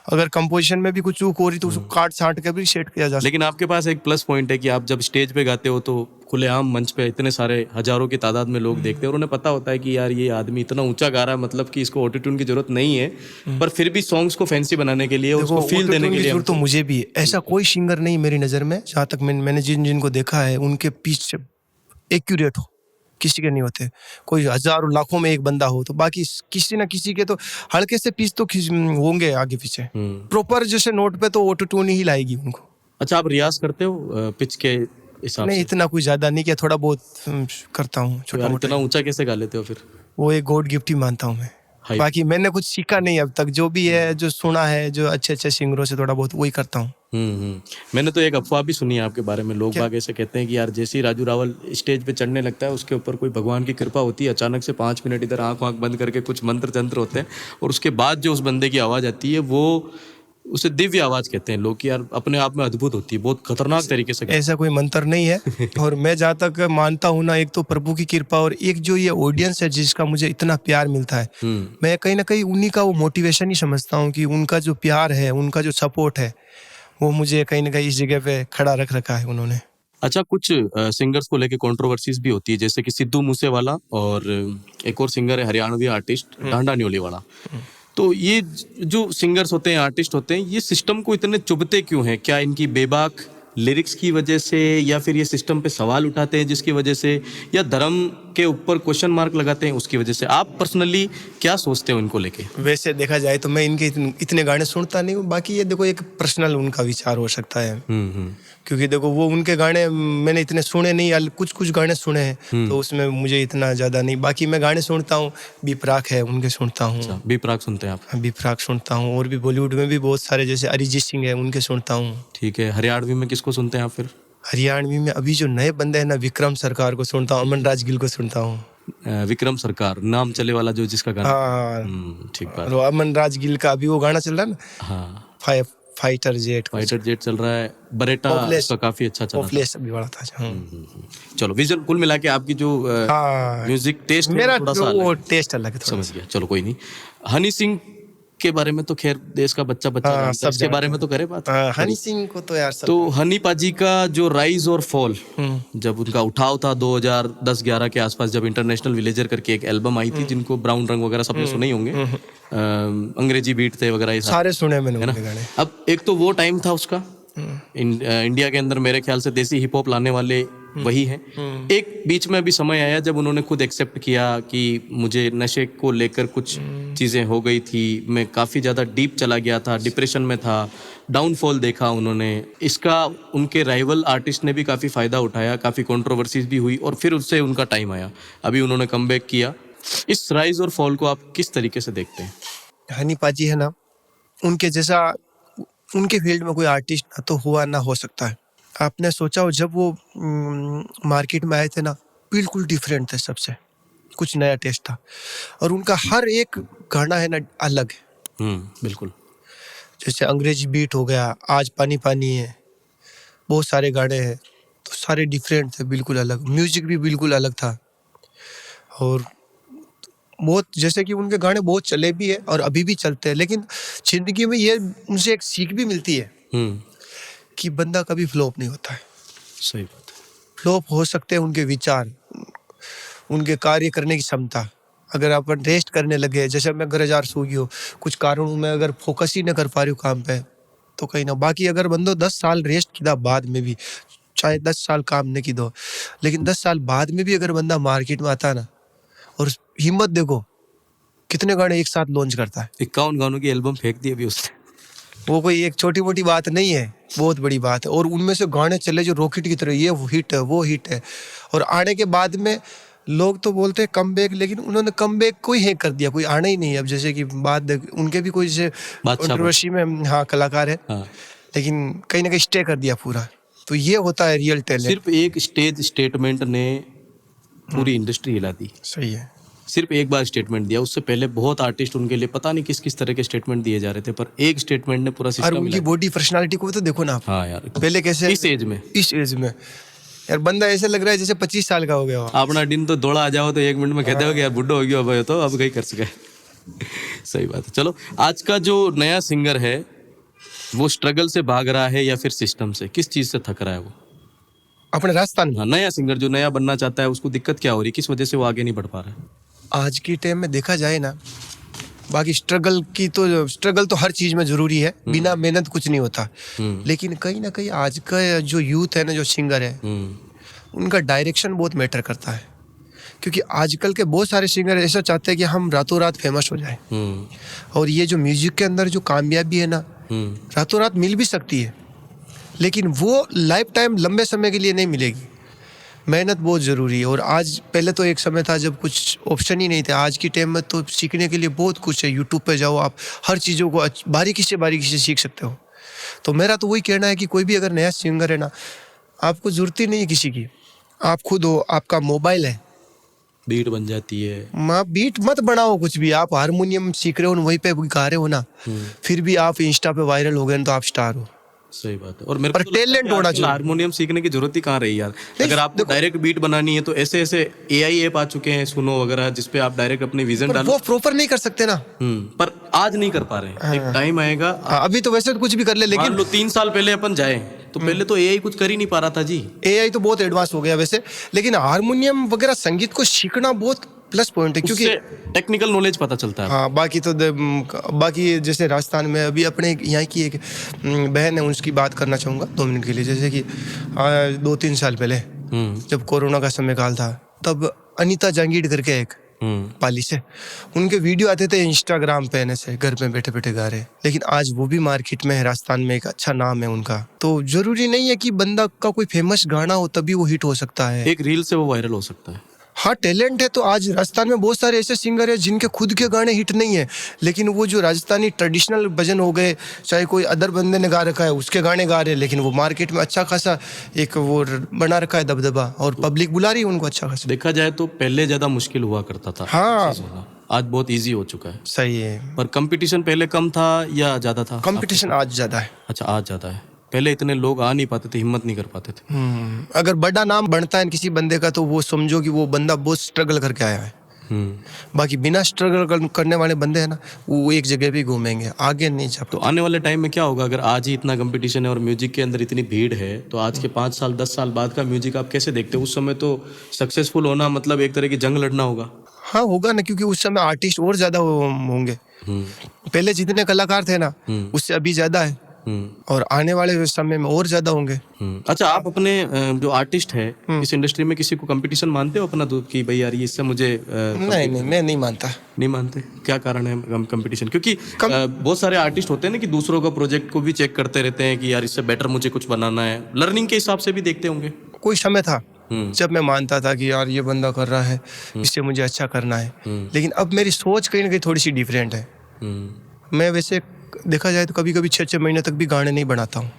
अगर कंपोजिशन में भी कुछ चूक हो रही तो उसको काट छांट के भी सेट किया जा सकता लेकिन आपके पास एक प्लस पॉइंट है कि आप जब स्टेज पे गाते हो तो खुलेआम मंच पे इतने सारे हजारों की तादाद में लोग देखते हैं और उन्हें पता होता है कि यार ये आदमी इतना ऊंचा गा रहा है, मतलब कि इसको ऑटो ट्यून की जरूरत नहीं है, पर फिर भी सॉन्ग्स को फैंसी बनाने के लिए, उसको फील देने ऑटो-ट्यून के की लिए जरूरत तो हमको- मुझे भी है। ऐसा कोई सिंगर नहीं मेरी नज़र में, जहाँ तक मैंने जिनको देखा है उनके पिच एक्यूरेट हो, किसी के नहीं होते। कोई हजारों लाखों में एक बंदा हो तो बाकी किसी ना किसी के तो हल्के से पिच तो होंगे आगे पीछे। प्रॉपर जैसे नोट पे तो ऑटो ट्यून ही लाएगी उनको। अच्छा, आप रियाज करते हो पिच के हिसाब नहीं से? इतना कुछ ज्यादा नहीं किया, थोड़ा बहुत करता हूँ तो छोटा यार मोटा। इतना ऊंचा कैसे गा लेते हो फिर? वो एक गॉड गिफ्ट ही मानता हूँ मैं। हाई। बाकी मैंने कुछ सीखा नहीं अब तक, जो भी है जो सुना है जो अच्छे अच्छे सिंगरों से थोड़ा बहुत वही करता हूँ। मैंने तो एक अफवाह भी सुनी है आपके बारे में, लोग बाग ऐसे कहते हैं कि यार जैसे ही राजू रावल स्टेज पे चढ़ने लगता है उसके ऊपर कोई भगवान की कृपा होती है, अचानक से 5 मिनट इधर आंख बंद करके कुछ मंत्र तंत्र होते हैं और उसके बाद जो उस बंदे की आवाज़ आती है वो उसे दिव्य आवाज कहते हैं लोग, कि यार अपने आप में अद्भुत होती है, बहुत खतरनाक तरीके से। ऐसा कोई मंत्र नहीं है। और मैं जहाँ तक मानता हूँ ना, एक तो प्रभु की कृपा और एक जो ये ऑडियंस है जिसका मुझे इतना प्यार मिलता है, मैं कहीं ना कहीं उन्हीं का वो मोटिवेशन ही समझता हूँ कि उनका जो प्यार है, उनका जो सपोर्ट है, वो मुझे कहीं ना कहीं इस जगह पे खड़ा रख रखा है उन्होंने। अच्छा, कुछ सिंगर्स को लेके कंट्रोवर्सीज भी होती है, जैसे कि सिद्धू मूसेवाला और एक और सिंगर है हरियाणवी आर्टिस्ट डांडा न्योली वाला। तो ये जो सिंगर्स होते हैं, आर्टिस्ट होते हैं, ये सिस्टम को इतने चुभते क्यों हैं? क्या इनकी बेबाक लिरिक्स की वजह से, या फिर ये सिस्टम पे सवाल उठाते हैं जिसकी वजह से, या धर्म के ऊपर क्वेश्चन मार्क लगाते हैं उसकी वजह से? आप पर्सनली क्या सोचते हो इनको लेके? वैसे देखा जाए तो मैं इनके इतने गाने सुनता नहीं हूँ, बाकी ये देखो एक पर्सनल उनका विचार हो सकता है। क्योंकि देखो वो उनके गाने मैंने इतने सुने नहीं, कुछ कुछ गाने सुने हैं तो उसमें मुझे इतना ज्यादा नहीं। बाकी मैं गाने सुनता हूँ, बी प्राक है उनके सुनता हूँ। अच्छा, बी प्राक सुनते हैं आप? बी प्राक सुनता हूँ, और भी बॉलीवुड में भी बहुत सारे जैसे अरिजीत सिंह है उनके सुनता हूँ। ठीक है, हरियाणवी में किसको सुनते हैं आप फिर? हरियाणवी में अभी जो नए बंदे हैं ना, विक्रम सरकार को सुनता हूँ, अमन राज गिल को सुनता हूँ। विक्रम सरकार, नाम चले वाला जो जिसका गाना। हाँ, ठीक बात। और अमन राज गिल का अभी वो गाना चल रहा है ना, हाँ, फाइटर जेट चल रहा है, बरेटा उसका काफी अच्छा चला था। अभी बड़ा था। चलो, विजुअल कुल मिला के आपकी जो हाँ, म्यूजिक टेस्ट मेरा थोड़ा सा वो अलग टेस्ट अलग है थोड़ा। समझ गया। चलो कोई नहीं। हनी सिंह के बारे में तो खैर देश का बच्चा हाँ, जानता है, सब इसके बारे में तो करे बात। हनी सिंह को तो यार सब। तो हनी पाजी का जो राइज और फॉल, जब उनका उठाव था 2010-11 के आसपास, जब इंटरनेशनल विलेजर करके एक एल्बम आई थी, जिनको ब्राउन रंग वगैरह सबने सुने ही होंगे, अंग्रेजी बीट थे वगैरह, ये सारे सुने मैंने उनके गाने। अब एक तो वो टाइम था उसका, इंडिया के अंदर मेरे ख्याल से देसी हिप हॉप लाने वाले वही हैं। एक बीच में अभी समय आया जब उन्होंने खुद एक्सेप्ट किया कि मुझे नशे को लेकर कुछ चीज़ें हो गई थी, मैं काफ़ी ज़्यादा डीप चला गया था, डिप्रेशन में था, डाउनफॉल देखा उन्होंने। इसका उनके राइवल आर्टिस्ट ने भी काफ़ी फ़ायदा उठाया, काफ़ी कंट्रोवर्सीज भी हुई, और फिर उससे उनका टाइम आया, अभी उन्होंने कमबैक किया। इस राइज और फॉल को आप किस तरीके से देखते हैं? हनी पाजी है ना, उनके जैसा उनके फील्ड में कोई आर्टिस्ट ना तो हुआ ना हो सकता है। आपने सोचा हो जब वो मार्केट में आए थे ना, बिल्कुल डिफरेंट थे सबसे, कुछ नया टेस्ट था, और उनका हर एक गाना है ना अलग है। बिल्कुल। जैसे अंग्रेजी बीट हो गया, आज पानी पानी है, बहुत सारे गाने हैं, तो सारे डिफरेंट थे, बिल्कुल अलग, म्यूजिक भी बिल्कुल अलग था। और बहुत जैसे कि उनके गाने बहुत चले भी है और अभी भी चलते हैं, लेकिन जिंदगी में ये उनसे एक सीख भी मिलती है कि बंदा कभी फ्लॉप नहीं होता है। सही बात है। फ्लॉप हो सकते हैं उनके विचार, उनके कार्य करने की क्षमता, अगर अपन रेस्ट करने लगे, जैसे मैं घर हजार सो गई हो, कुछ कारणों में अगर फोकस ही न कर पा रही हूँ काम पे, तो कहीं ना, बाकी अगर बंदो 10 साल रेस्ट किया बाद में भी, चाहे 10 साल काम नहीं की दो, लेकिन 10 साल बाद में भी अगर बंदा मार्केट में आता है ना, और हिम्मत देखो कितने गाने एक साथ लॉन्च करता है। 51 गानों की एल्बम फेंक दी अभी उसने। वो कोई एक छोटी मोटी बात नहीं है, बहुत बड़ी बात है। और उनमें से गाने चले जो रॉकेट की तरह, ये हिट है वो हिट है। और आने के बाद में लोग तो बोलते हैं कम बैक, लेकिन उन्होंने कम बैक को ही हैक कर दिया, कोई आना ही नहीं है। अब जैसे कि बात उनके भी कोई जैसे कंट्रोवर्सी में हाँ कलाकार है, हाँ। लेकिन कहीं ना कहीं स्टे कर दिया पूरा। तो ये होता है रियल टैलेंट। सिर्फ एक स्टेज स्टेटमेंट ने पूरी इंडस्ट्री हिला दी। सही है। सिर्फ एक बार स्टेटमेंट दिया, उससे पहले बहुत आर्टिस्ट उनके लिए पता नहीं किस किस तरह के स्टेटमेंट दिए जा रहे थे, पर एक स्टेटमेंट ने पूरा और सिस्टम उनकी बॉडी पर्सनालिटी को तो देखो ना आप। हाँ यार, पहले कैसे इस एज में यार बंदा ऐसे लग रहा है जैसे 25 साल का हो गया हो। अपना दिन तो दौड़ा आ जाओ तो 1 मिनट में कहते हो कि यार बुड्ढो हो गया, अब तो अब कहीं कर सके। सही बात है। चलो, आज का जो नया सिंगर है वो स्ट्रगल से भाग रहा है या फिर सिस्टम से, किस चीज से थक रहा है वो? अपने राजस्थान में हाँ, नया सिंगर जो नया बनना चाहता है उसको दिक्कत क्या हो रही है, किस वजह से वो आगे नहीं बढ़ पा रहा है? आज की टाइम में देखा जाए ना, बाकी स्ट्रगल तो हर चीज में जरूरी है, बिना मेहनत कुछ नहीं होता। लेकिन कहीं ना कहीं आज का जो यूथ है ना, जो सिंगर है, उनका डायरेक्शन बहुत मैटर करता है। क्योंकि आजकल के बहुत सारे सिंगर ऐसा चाहते हैं कि हम रातों रात फेमस हो जाए। और ये जो म्यूजिक के अंदर जो कामयाबी है ना, रातों रात मिल भी सकती है, लेकिन वो लाइफ टाइम लंबे समय के लिए नहीं मिलेगी। मेहनत बहुत ज़रूरी है। और आज, पहले तो एक समय था जब कुछ ऑप्शन ही नहीं थे। आज की टाइम में तो सीखने के लिए बहुत कुछ है। यूट्यूब पे जाओ, आप हर चीज़ों को बारीकी से सीख सकते हो। तो मेरा तो वही कहना है कि कोई भी अगर नया सिंगर है ना, आपको ज़रूरत ही नहीं है किसी की। आप खुद हो, आपका मोबाइल है, बीट बन जाती है। माँ बीट मत बनाओ कुछ भी, आप हारमोनियम सीख रहे हो, वहीं पे गा रहे हो ना, फिर भी आप इंस्टा पे वायरल हो गए ना, तो आप स्टार हो। सही बात है। और मेरे को टैलेंट होना चाहिए। हारमोनियम सीखने की जरूरत ही कहाँ रही यार। अगर आपको डायरेक्ट बीट बनानी है तो ऐसे ऐसे एआई ऐप आ चुके हैं, सुनो वगैरह, जिसपे आप डायरेक्ट अपने विजन डालो। वो प्रॉपर नहीं कर सकते ना। पर आज नहीं कर पा रहे हैं। एक टाइम आएगा। अभी तो वैसे तो कुछ भी कर ले, लेकिन मान लो 3 साल पहले अपन जाए तो पहले तो एआई कुछ कर ही नहीं पा रहा था जी। एआई तो बहुत एडवांस हो गया वैसे, लेकिन हारमोनियम वगैरह संगीत को सीखना बहुत प्लस पॉइंट है, क्योंकि टेक्निकल नॉलेज पता चलता है। हाँ, बाकी जैसे राजस्थान में अभी अपने यहाँ की एक बहन है, उसकी बात करना चाहूँगा 2 मिनट के लिए। जैसे कि 2-3 साल पहले जब कोरोना का समय काल था, तब अनीता जांगीड़ करके एक पाली से उनके वीडियो आते थे इंस्टाग्राम पे, ऐसे घर में बैठे बैठे गा रहे। लेकिन आज वो भी मार्केट में है, राजस्थान में एक अच्छा नाम है उनका। तो जरूरी नहीं है कि बंदा का कोई फेमस गाना हो तभी वो हिट हो सकता है। एक रील से वो वायरल हो सकता है। हाँ, टैलेंट है। तो आज राजस्थान में बहुत सारे ऐसे सिंगर हैं जिनके खुद के गाने हिट नहीं है, लेकिन वो जो राजस्थानी ट्रेडिशनल भजन हो गए, चाहे कोई अदर बंदे ने गा रखा है, उसके गाने गा रहे हैं, लेकिन वो मार्केट में अच्छा खासा एक वो बना रखा है दबदबा, और पब्लिक बुला रही है उनको अच्छा खासा। देखा जाए तो पहले ज्यादा मुश्किल हुआ करता था। हाँ, आज बहुत इजी हो चुका है। सही है। पर कंपटीशन पहले कम था या ज्यादा था? कंपटीशन आज ज्यादा है। अच्छा, आज ज्यादा है। पहले इतने लोग आ नहीं पाते थे, हिम्मत नहीं कर पाते थे। अगर बड़ा नाम बनता है किसी बंदे का, तो वो समझो कि वो बंदा बहुत स्ट्रगल करके आया है। बाकी बिना स्ट्रगल करने वाले बंदे हैं ना, वो एक जगह भी घूमेंगे, आगे नहीं जा। तो आने वाले टाइम में क्या होगा? अगर आज ही इतना कंपटीशन है और म्यूजिक के अंदर इतनी भीड़ है, तो आज के 5 साल 10 साल बाद का म्यूजिक आप कैसे देखते हो? उस समय तो सक्सेसफुल होना मतलब एक तरह की जंग लड़ना होगा। हाँ, होगा ना, क्योंकि उस समय आर्टिस्ट और ज्यादा होंगे। पहले जितने कलाकार थे ना, उससे अभी ज्यादा है, और आने वाले समय में और ज्यादा होंगे। अच्छा, आप अपने जो आर्टिस्ट है इस इंडस्ट्री में किसी को कंपटीशन मानते हो अपना कि भाई यार इससे मुझे नहीं, मैं नहीं मानता। नहीं मानते? क्या कारण है कंपटीशन? क्योंकि बहुत सारे आर्टिस्ट होते हैं ना कि दूसरों का प्रोजेक्ट को भी चेक करते रहते हैं कि यार इससे बेटर मुझे कुछ बनाना है, लर्निंग के हिसाब से भी देखते होंगे। कोई समय था जब मैं मानता था कि यार ये बंदा कर रहा है, इससे मुझे अच्छा करना है, लेकिन अब मेरी सोच कहीं ना कहीं थोड़ी सी डिफरेंट है। मैं वैसे देखा जाए तो कभी कभी 6-6 महीने तक भी गाने नहीं बनाता हूँ।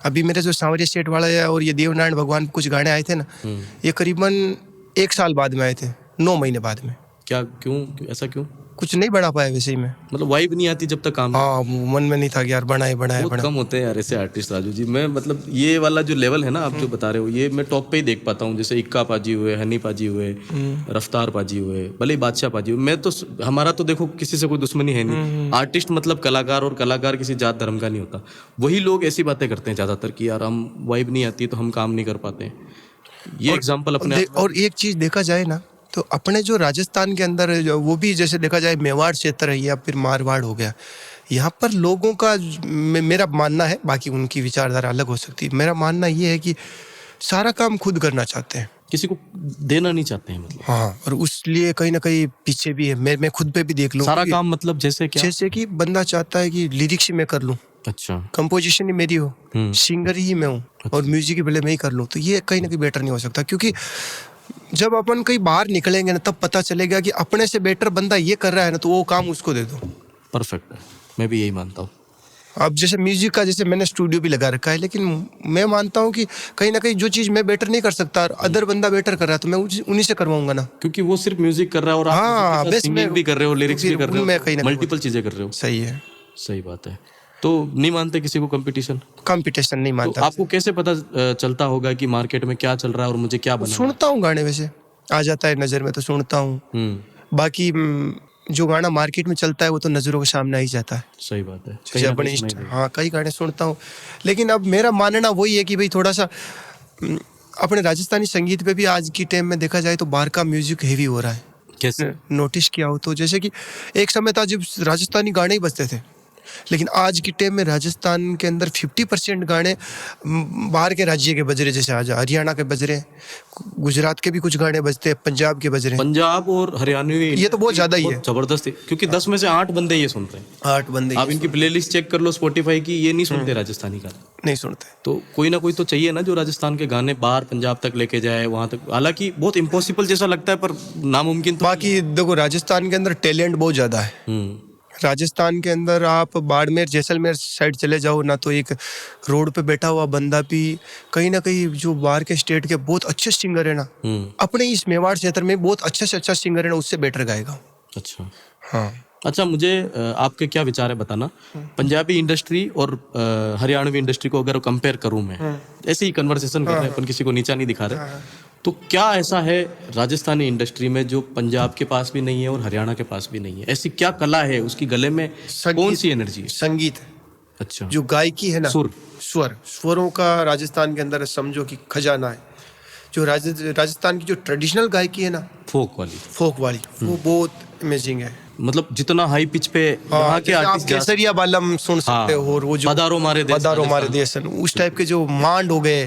अभी मेरे जो सांवरिया सेठ वाला है और ये देवनारायण भगवान कुछ गाने आए थे ना, ये करीबन 1 साल बाद में आए थे, 9 महीने बाद में। क्या, क्यों, ऐसा क्यों? कुछ नहीं बना पाया वैसे ही मैं, मतलब वाइब नहीं आती जब तक काम। हाँ, मन में नहीं था कि यार बनाए। बहुत कम होते हैं यार ऐसे आर्टिस्ट राजू जी। मैं मतलब ये वाला जो लेवल है ना आप जो बता रहे हो, ये मैं टॉप पे ही देख पाता हूँ। जैसे इक्का पाजी हुए, हनी पाजी हुए, रफ्तार पाजी हुए, भले ही बादशाह पाजी हुए। मैं तो, हमारा तो देखो किसी से कोई दुश्मनी है नहीं। आर्टिस्ट मतलब कलाकार, और कलाकार किसी जात धर्म का नहीं होता। वही लोग ऐसी बातें करते हैं ज्यादातर कि यार हम वाइब नहीं आती तो हम काम नहीं कर पाते। ये एग्जाम्पल अपने। और एक चीज देखा जाए ना, तो अपने जो राजस्थान के अंदर वो भी जैसे देखा जाए मेवाड़ क्षेत्र है या फिर मारवाड़ हो गया, यहाँ पर लोगों का मेरा मानना है, बाकी उनकी विचारधारा अलग हो सकती है, मेरा मानना ये है कि सारा काम खुद करना चाहते हैं, किसी को देना नहीं चाहते हैं मतलब। हाँ, और उसलिए कहीं ना कहीं पीछे भी है। मैं खुद पे भी देख लूँ, सारा काम मतलब जैसे क्या? जैसे कि बंदा चाहता है कि लिरिक्स ही मैं कर लूँ, अच्छा, कंपोजिशन ही मेरी हो, सिंगर ही मैं हूँ, और म्यूजिक ही भले मैं ही कर लूँ, तो ये कहीं ना कहीं बेटर नहीं हो सकता। क्योंकि जब अपन कहीं बाहर निकलेंगे ना, तब पता चलेगा कि अपने से बेटर बंदा ये कर रहा है ना, तो वो काम उसको दे दो। परफेक्ट है, मैं भी यही मानता हूँ। अब जैसे म्यूजिक का, जैसे मैंने स्टूडियो भी लगा रखा है, लेकिन मैं मानता हूँ कि कहीं ना कहीं जो चीज़ मैं बेटर नहीं कर सकता, अदर बंदा बेटर कर रहा है, तो मैं उन्हीं से करवाऊंगा ना। क्योंकि वो सिर्फ म्यूजिक कर रहा है और हाँ, आप बस सिंगिंग मैं- भी कर रहे हो, लिरिक्स भी फिर कर रहे उनमें हो, कहीं ना कहीं मल्टीपल चीजें कर रहे हो। सही है। सही बात है। तो नहीं मानते किसी को कंपटीशन? कंपटीशन नहीं तो मानता। आपको कैसे पता चलता होगा कि मार्केट में क्या चल रहा है और मुझे क्या बनना है? सुनता हूँ गाने, वैसे आ जाता है नज़र में तो सुनता हूँ। बाकी जो गाना मार्केट में चलता है वो तो नज़रों के सामने आ ही जाता है। सही बात है। जैसे अपने हाँ, कई गाने सुनता हूँ, लेकिन अब मेरा मानना वही है कि भाई थोड़ा सा अपने राजस्थानी संगीत पे भी आज की टाइम में देखा जाए तो बाहर का म्यूजिक हेवी हो रहा है। कैसे? नोटिस किया हो तो, जैसे कि एक समय था जब राजस्थानी गाने ही बजते थे, लेकिन आज की टाइम में राजस्थान के अंदर 50% गाने बाहर के राज्य के बज रहे, जैसे आज हरियाणा के बज रहे, गुजरात के भी कुछ गाने बजते हैं, पंजाब के बज रहे। पंजाब और हरियाणवी ये तो बहुत ज्यादा ही है, जबरदस्त है, क्योंकि 10 में से 8 बंदे ये सुनते हैं। 8 बंदे आप इनकी प्लेलिस्ट चेक कर लो स्पॉटिफाई की, ये नहीं सुनते राजस्थानी गाने। नहीं सुनते। तो कोई ना कोई तो चाहिए ना जो राजस्थान के गाने बाहर पंजाब तक लेके जाए, वहां तक। हालांकि बहुत इम्पॉसिबल जैसा लगता है, पर नामुमकिन तो। बाकी देखो, राजस्थान के अंदर टैलेंट बहुत ज्यादा है। राजस्थान के अंदर आप बाड़मेर जैसलमेर साइड चले जाओ ना, तो एक रोड पे बैठा हुआ बंदा भी कहीं ना कहीं जो बाहर के स्टेट के बहुत अच्छे सिंगर है ना, अपने इस मेवाड़ क्षेत्र में बहुत अच्छे से अच्छा सिंगर है ना, उससे बेटर गाएगा। अच्छा। हाँ। अच्छा, मुझे आपके क्या विचार है बताना। पंजाबी इंडस्ट्री और हरियाणवी इंडस्ट्री को अगर कंपेयर करूं मैं, ऐसे ही कन्वर्सेशन कर रहे हैं अपन, किसी को नीचा नहीं दिखा रहे, तो क्या ऐसा है राजस्थानी इंडस्ट्री में जो पंजाब के पास भी नहीं है और हरियाणा के पास भी नहीं है? ऐसी क्या कला है उसकी गले में? कौन सी एनर्जी है? संगीत। अच्छा। जो गायकी है ना, सुर, स्वरों का राजस्थान के अंदर समझो कि खजाना है। जो राजस्थान की जो ट्रेडिशनल गायकी है ना, फोक वाली, वो बहुत अमेजिंग है। मतलब जितना हाई पिच पे यहाँ के आर्टिस्ट केसरिया बालम सुन सकते हो, और वो जो पधारो मारे देश, उस टाइप के जो मांड हो गए,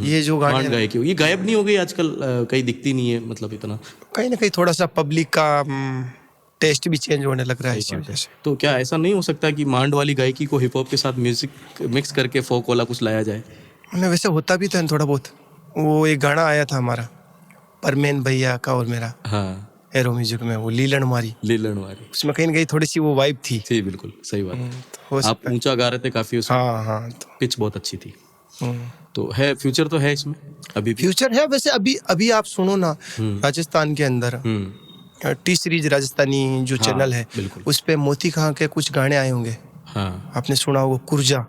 ये जो गाने गायकी, ये गायब नहीं हो गई आजकल, कहीं दिखती नहीं है, मतलब इतना कहीं ना कहीं थोड़ा सा पब्लिक का टेस्ट भी चेंज होने लग रहा है इसी वजह से। तो क्या ऐसा नहीं हो सकता कि मांड वाली गायकी को हिप हॉप के साथ म्यूजिक मिक्स करके फोक वाला कुछ लाया जाए? वैसे होता भी था थोड़ा बहुत। वो एक गाना आया था हमारा परमेन भैया का और मेरा, हाँ, एरो म्यूजिक में, वो लीलन मारी, उसमें कहीं ना कहीं थोड़ी सी वो वाइब थी। जी बिल्कुल सही बात। तो आप ऊंचा गा रहे थे काफी उसमें। हाँ, तो पिच बहुत अच्छी थी। तो है, फ्यूचर तो है इसमें, अभी भी फ्यूचर है। वैसे अभी आप सुनो ना, राजस्थान के अंदर टी सीरीज राजस्थानी जो चैनल है, उस पे मोती खां के कुछ गाने आए होंगे। हाँ, आपने सुना होगा कुर्जा,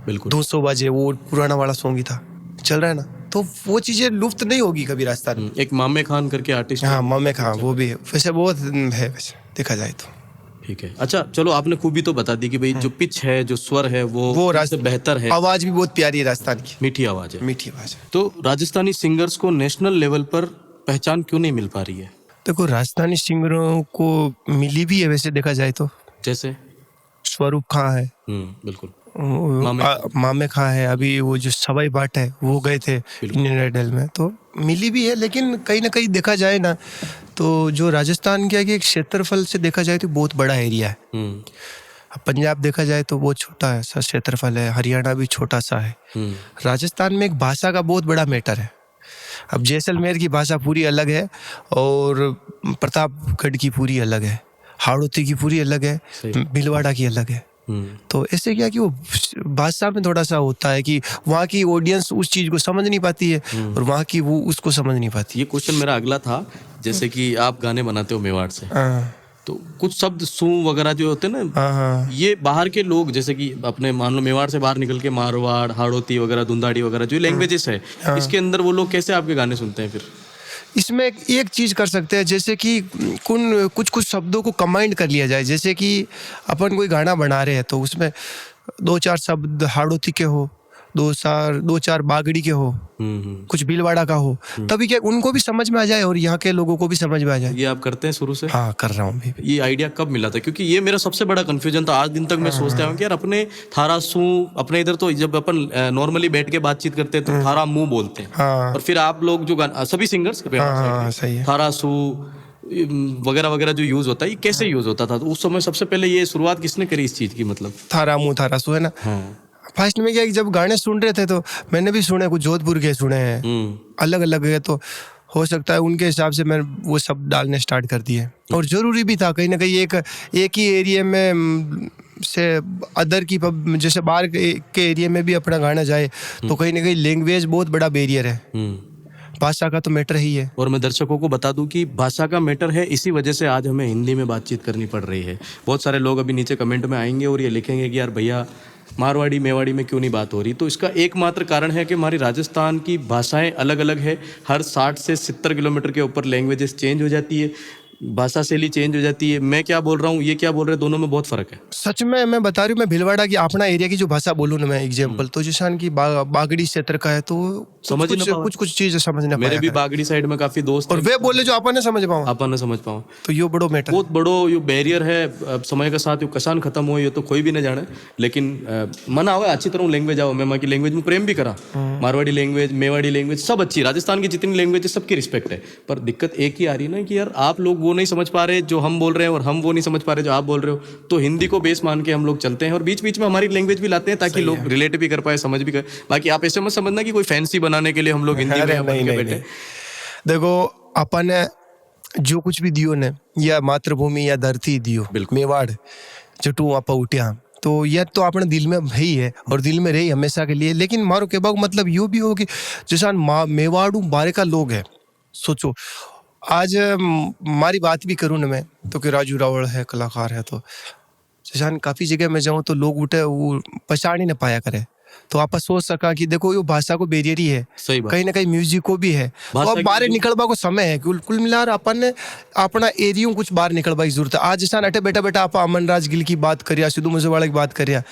बिल्कुल 200 बाजे, वो पुराना वाला सॉन्ग ही था, चल रहा है ना। तो वो चीजें लुप्त नहीं होगी कभी राजस्थान में। एक मामे खान करके आर्टिस्ट, हाँ, मामे खां, वो भी है। वैसे बहुत है वैसे देखा जाए तो। ठीक है। अच्छा चलो, आपने खूबी तो बता दी कि भाई जो पिच है, जो स्वर है, वो बेहतर है। आवाज भी बहुत प्यारी है राजस्थान की, मीठी आवाज है। मीठी आवाज है। तो राजस्थानी सिंगर्स को नेशनल लेवल पर पहचान क्यों नहीं मिल पा रही है? देखो, राजस्थानी सिंगरों को मिली भी है वैसे देखा जाए तो। जैसे स्वरूप खां है, बिल्कुल, मामे खां है, अभी वो जो सवाई बाट है वो गए थे इंडियन आइडल में, तो मिली भी है। लेकिन कहीं ना कहीं देखा जाए ना, तो जो राजस्थान के एक क्षेत्रफल से देखा जाए तो बहुत बड़ा एरिया है। अब पंजाब देखा जाए तो बहुत छोटा है सा क्षेत्रफल है, हरियाणा भी छोटा सा है। राजस्थान में एक भाषा का बहुत बड़ा मैटर है। अब जैसलमेर की भाषा पूरी अलग है, और प्रतापगढ़ की पूरी अलग है, हाड़ौती की पूरी अलग है, भीलवाड़ा की अलग है। तो ऐसे क्या कि वो भाषा में थोड़ा सा होता है कि वहाँ की ऑडियंस उस चीज को समझ नहीं पाती है, और वहाँ की वो उसको समझ नहीं पाती। ये क्वेश्चन मेरा अगला था। जैसे कि आप गाने बनाते हो मेवाड़ से, तो कुछ शब्द सू वगैरह जो होते हैं ना, ये बाहर के लोग, जैसे कि अपने मान लो मेवाड़ से बाहर निकल के मारवाड़, हाड़ौती वगैरह, धुंधाड़ी वगैरह जो लैंग्वेजेस है, इसके अंदर वो लोग कैसे आपके गाने सुनते हैं फिर? इसमें एक चीज कर सकते हैं, जैसे कि कुछ शब्दों को कंबाइंड कर लिया जाए। जैसे कि अपन कोई गाना बना रहे हैं तो उसमें 2-4 शब्द हाड़ौती के हो, दो चार बागड़ी के हो, कुछ भीलवाड़ा का हो, तभी क्या उनको भी समझ में आ जाए और यहाँ के लोगों को भी समझ में आ जाए। ये आप करते हैं शुरू से? हाँ, कर रहा हूँ अभी। ये आइडिया कब मिला था? क्योंकि ये मेरा सबसे बड़ा कंफ्यूजन था आज दिन तक। मैं सोचता हूँ कि यार अपने थारासू, अपने इधर तो जब अपन नॉर्मली बैठ के बातचीत करते हैं तो थारा मुंह बोलते हैं, हाँ और फिर आप लोग जो गाना, सभी सिंगर्स हाँ, सही है। थारासू वगैरह वगैरह जो यूज होता है, ये कैसे यूज होता था? तो उस समय सबसे पहले ये शुरुआत किसने करी इस चीज की, मतलब? थारा मुँह थारा सू है ना। फर्स्ट में क्या है कि जब गाने सुन रहे थे तो मैंने भी सुने, कुछ जोधपुर के सुने हैं, अलग अलग है, तो हो सकता है उनके हिसाब से मैं वो सब डालने स्टार्ट कर दिए। और जरूरी भी था कहीं ना कहीं एक ही एरिया में से अदर की जैसे बाहर के एरिया में भी अपना गाना जाए तो कहीं ना कहीं लैंग्वेज बहुत बड़ा बैरियर है, भाषा का तो मैटर ही है। और मैं दर्शकों को बता दूं कि भाषा का मैटर है, इसी वजह से आज हमें हिंदी में बातचीत करनी पड़ रही है। बहुत सारे लोग अभी नीचे कमेंट में आएंगे और ये लिखेंगे कि यार भैया मारवाड़ी मेवाड़ी में क्यों नहीं बात हो रही। तो इसका एकमात्र कारण है कि हमारी राजस्थान की भाषाएं अलग अलग है। हर 60 से 70 किलोमीटर के ऊपर लैंग्वेजेस चेंज हो जाती है, भाषा शैली चेंज हो जाती है। मैं क्या बोल रहा हूँ, ये क्या बोल रहे हैं, दोनों में बहुत फर्क है। सच में मैं बता रही हूँ, मैं भीलवाड़ा की अपना एरिया की जो भाषा बोलूँ ना मैं एग्जांपल, तो जिसान की बागड़ी क्षेत्र का है तो समझ कुछ चीजें समझ ना मेरे पाया भी करे। बागड़ी साइड में काफी दोस्त और वे बोले जो अपन ने समझ पाओ, अपन ने समझ पाओ, तो यो बड़ो मैटर, बहुत बड़ो यो बैरियर है। अब समय के साथ यो कसान खत्म हो, ये तो कोई भी ना जाने, लेकिन मना हुआ अच्छी तरह लैंग्वेज आओ। मैं माँ की लैंग्वेज में प्रेम भी करा, मारवाड़ी लैंग्वेज, मेवाड़ी लैंग्वेज सब अच्छी, राजस्थान की जितनी लैंग्वेज है सबकी रिस्पेक्ट है। पर दिक्कत एक ही आ रही है ना कि यार आप लोग वो नहीं समझ पा रहे जो हम बोल रहे हैं, और हम वो नहीं समझ पा रहे जो आप बोल रहे हो। तो हिंदी को बेस मान के हम लोग चलते हैं और बीच बीच में हमारी लैंग्वेज भी लाते हैं ताकि लोग रिलेट भी कर पाए, समझ भी कर। बाकी आप ऐसे मत समझना कि कोई फैंसी बनाने के लिए हम लोग हिंदी में बन के बैठे। देखो अपन जो कुछ भी दियो ने, या मातृभूमि या धरती दियो, मेवाड़ जटू आप उठ्या, तो यह तो अपने दिल में ही है और दिल में रही हमेशा के लिए। लेकिन मारो कहने का मतलब यो भी हो कि जैसा मेवाड़ू बारे का लोग है, सोचो आज हमारी बात भी करूँ ना मैं तो कि राजू रावल है, कलाकार है, तो जैसा काफ़ी जगह में जाऊँ तो लोग उठे वो पहचान ही ना पाया करे। तो आप सोच सका कि देखो ये भाषा को बैरियर ही है, कहीं ना कहीं म्यूजिक को भी है, और बाहर निकलवा को समय है। कुल मिलाकर अपन ने अपना एरियो कुछ बाहर निकलवा की जरूरत है। आज जैसा अटे बेटा बेटा आप अमन राज गिल की बात करिया, सिद्धू मूसेवाला की बात करिया,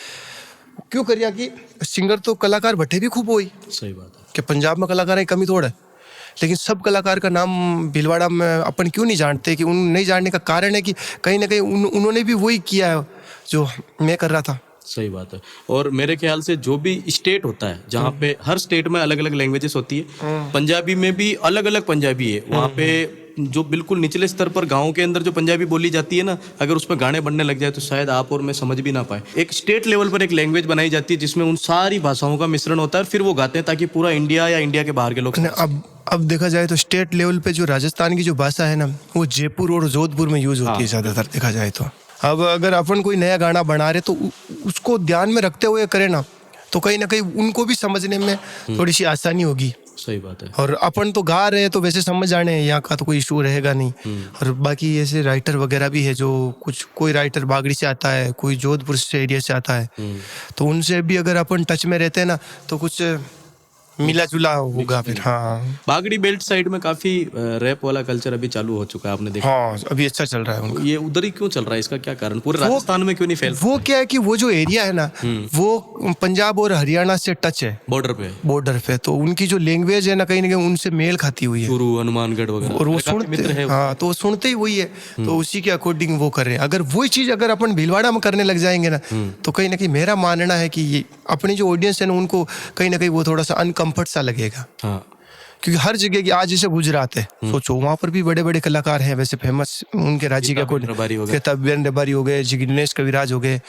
क्यों करिया कि सिंगर तो कलाकार भट्टे भी खूब हुई, सही बात है कि पंजाब में कलाकार की कमी थोड़ा है, लेकिन सब कलाकार का नाम भीलवाड़ा में अपन क्यों नहीं जानते? कि उन नहीं जानने का कारण है कि कहीं ना कहीं उन्होंने भी वही किया है जो मैं कर रहा था। सही बात है। और मेरे ख्याल से जो भी स्टेट होता है जहाँ पे हर स्टेट में अलग अलग लैंग्वेजेस होती है, पंजाबी में भी अलग अलग पंजाबी है। वहाँ पे जो बिल्कुल निचले स्तर पर गाँव के अंदर जो पंजाबी बोली जाती है ना, अगर उस पर गाने बनने लग जाए तो शायद आप और मैं समझ भी ना पाए। एक स्टेट लेवल पर एक लैंग्वेज बनाई जाती है जिसमें उन सारी भाषाओं का मिश्रण होता है, फिर वो गाते हैं ताकि पूरा इंडिया या इंडिया के बाहर के लोग। अब देखा जाए तो स्टेट लेवल पे जो राजस्थान की जो भाषा है ना, वो जयपुर और जोधपुर में यूज होती है ज्यादातर देखा जाए तो। अब अगर अपन कोई नया गाना बना रहे तो उसको ध्यान में रखते हुए करे ना, तो कहीं ना कहीं उनको भी समझने में थोड़ी सी आसानी होगी। सही बात है। और अपन तो गा रहे हैं तो वैसे समझ जाने यहाँ का तो कोई इशू रहेगा नहीं। और बाकी ऐसे राइटर वगैरह भी है जो कोई राइटर बागड़ी से आता है, कोई जोधपुर से एरिया से आता है, तो उनसे भी अगर अपन टच में रहते हैं ना तो कुछ मिला जुला होगा फिर। हाँ, बागड़ी बेल्ट साइड में काफी रैप वाला कल्चर अभी चालू हो चुका है, आपने देखा? हाँ, अभी अच्छा चल रहा है उनका। ये उधर ही क्यों चल रहा है, इसका क्या कारण? पूरे राजस्थान में क्यों नहीं फैल? वो क्या है कि वो जो एरिया है ना, वो पंजाब और हरियाणा से टच है, बॉर्डर पे, तो उनकी जो लैंग्वेज है ना कहीं उनसे मेल खाती हुई है, गुरु हनुमानगढ़ वगैरह, और वो सुनते, हाँ, तो सुनते ही वही है, तो उसी के अकॉर्डिंग वो कर रहे हैं। अगर वही चीज अगर अपन भीलवाड़ा में करने लग जाएंगे ना, तो कहीं ना कहीं मेरा मानना है कि ये अपनी जो ऑडियंस है ना उनको कहीं ना कहीं वो थोड़ा सा अनकंफर्ट सा लगेगा। हाँ। क्योंकि हर जगह की आज जैसे गुजरात है, सोचो वहाँ पर भी बड़े बड़े कलाकार हैं वैसे फेमस उनके राज्य के अकॉर्डिंग, रबारी हो गए, जिग्नेश कविराज हो गए,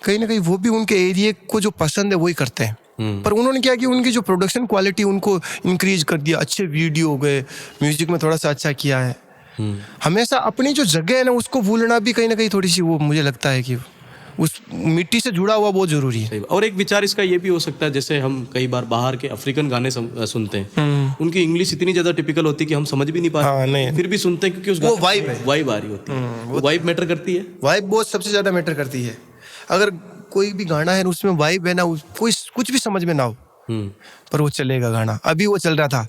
कहीं ना कहीं वो भी उनके एरिया को जो पसंद है वही करते हैं। पर उन्होंने क्या किया, उनकी जो प्रोडक्शन क्वालिटी उनको इंक्रीज कर दिया, अच्छे वीडियो हो गए, म्यूजिक में थोड़ा सा अच्छा किया है। हमेशा अपनी जो जगह है ना उसको भूलना भी कहीं ना कहीं थोड़ी सी वो मुझे लगता है कि उस मिट्टी से जुड़ा हुआ बहुत जरूरी है। और एक विचार इसका ये भी हो सकता है, जैसे हम कई बार बाहर के अफ्रीकन गाने सुनते हैं, उनकी इंग्लिश इतनी ज्यादा टिपिकल होती है कि हम समझ भी नहीं पाते, फिर भी सुनते हैं क्योंकि उस वाइब आ रही होती है। वो वाइब मैटर करती है, वाइब बहुत सबसे ज्यादा मैटर करती है। अगर कोई भी गाना है उसमें वाइब है ना, कोई कुछ भी समझ में ना हो पर वो चलेगा गाना। अभी वो चल रहा था,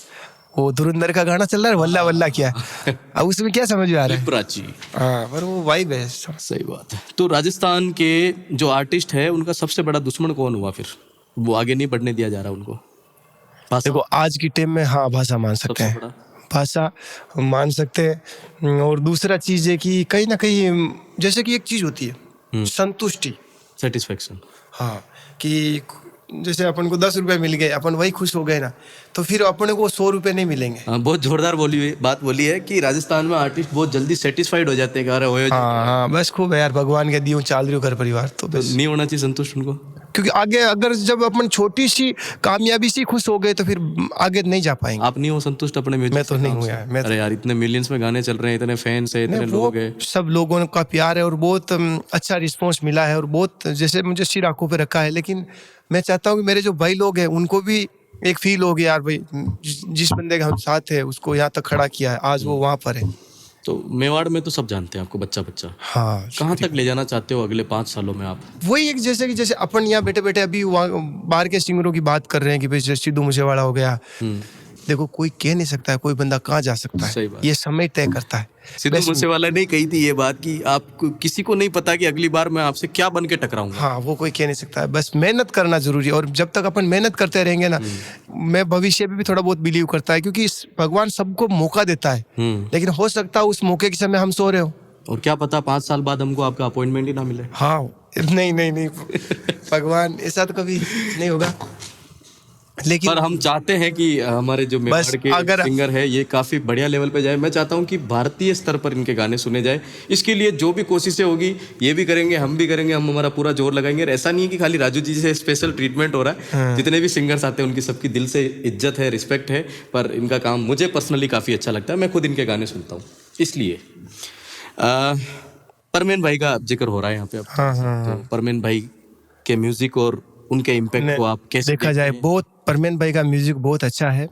वो धुरंधर का गाना चल रहा है, वल्ला वल्ला क्या अब उसमें क्या समझ में आ रहा है? प्राची। हाँ, पर वो वाइब है। सही बात है। तो राजस्थान के जो आर्टिस्ट है उनका सबसे बड़ा दुश्मन कौन हुआ फिर? वो आगे नहीं बढ़ने दिया जा रहा उनको? भाषा देखो आज की टाइम में हाँ भाषा मान सकते सबसे हैं, बड़ा। भाषा मान सकते हैं। और दूसरा चीज़ है कि कहीं ना कहीं जैसे कि एक चीज़ होती है संतुष्टि। सेटिस्फेक्शन। हाँ, कि जैसे अपन को 10 रुपए मिल गए, अपन वही खुश हो गए ना, तो फिर अपने को 100 रुपए नहीं मिलेंगे। हाँ, बहुत जोरदार बात बोली है कि राजस्थान में आर्टिस्ट बहुत जल्दी सेटिस्फाइड हो जाते हैं कि अरे होए जो, हाँ हाँ, बस खूब है यार, भगवान के दियो चाल रही हो घर परिवार, तो तो बस। नहीं होना चाहिए संतुष्ट उनको। क्योंकि आगे अगर जब अपन छोटी सी कामयाबी से खुश हो गए तो फिर आगे नहीं जा पाएंगे। आप नहीं हो संतुष्ट अपने म्यूजिक मैं तो से, नहीं काम हूँ से? यार, मैं तो- अरे यार इतने मिलियंस में गाने चल रहे हैं, इतने फैंस है, इतने नहीं, वो लोग हैं। सब लोगों का प्यार है और बहुत अच्छा रिस्पॉन्स मिला है और बहुत जैसे मुझे सिर आंखों पे रखा है। लेकिन मैं चाहता हूँ कि मेरे जो भाई लोग हैं उनको भी एक फील हो गया यार, भाई जिस बंदे का हम साथ है उसको यहाँ तक खड़ा किया है, आज वो वहाँ पर है। तो मेवाड़ में तो सब जानते हैं आपको, बच्चा बच्चा। हाँ, कहाँ तक ले जाना चाहते हो अगले 5 सालों में आप? वही एक जैसे कि जैसे अपन यहाँ बैठे बैठे अभी बाहर के सिंगरों की बात कर रहे हैं कि भाई जैसे सिद्धू मूसेवाला हो गया। देखो कोई कह नहीं सकता है कोई बंदा कहाँ जा सकता सही है, बात। ये समय तय करता है। सिद्धू बस- मूसेवाला ने कही थी ये बात कि आपको किसी को नहीं पता कि अगली बार मैं आपसे क्या बन के टकराऊंगा। हाँ, वो कोई कह नहीं सकता है, बस मेहनत करना जरूरी है। और जब तक अपन मेहनत करते रहेंगे ना, मैं भविष्य में भी थोड़ा बहुत बिलीव करता है, क्योंकि भगवान सबको मौका देता है। लेकिन हो सकता है उस मौके के समय हम सो रहे हो। और क्या पता 5 साल बाद हमको आपका अपॉइंटमेंट ही ना मिले। हाँ, नहीं नहीं नहीं, भगवान ऐसा तो कभी नहीं होगा। लेकिन पर हम चाहते हैं कि हमारे जो मेवाड़ के अगर- सिंगर है ये काफ़ी बढ़िया लेवल पे जाए। मैं चाहता हूँ कि भारतीय स्तर पर इनके गाने सुने जाए। इसके लिए जो भी कोशिशें होगी ये भी करेंगे, हम भी करेंगे, हम हमारा पूरा जोर लगाएंगे। और ऐसा नहीं है कि खाली राजू जी से स्पेशल ट्रीटमेंट हो रहा है, जितने भी सिंगर्स आते हैं उनकी सबकी दिल से इज्जत है, रिस्पेक्ट है। पर इनका काम मुझे पर्सनली काफ़ी अच्छा लगता है, मैं खुद इनके गाने सुनता हूँ। इसलिए परमेन भाई का जिक्र हो रहा है यहाँ पे अब। तो परमेन भाई के म्यूजिक और उनके इम्पैक्ट को आप कैसे देखा जाए, बहुत परमेन भाई का म्यूजिक बहुत अच्छा है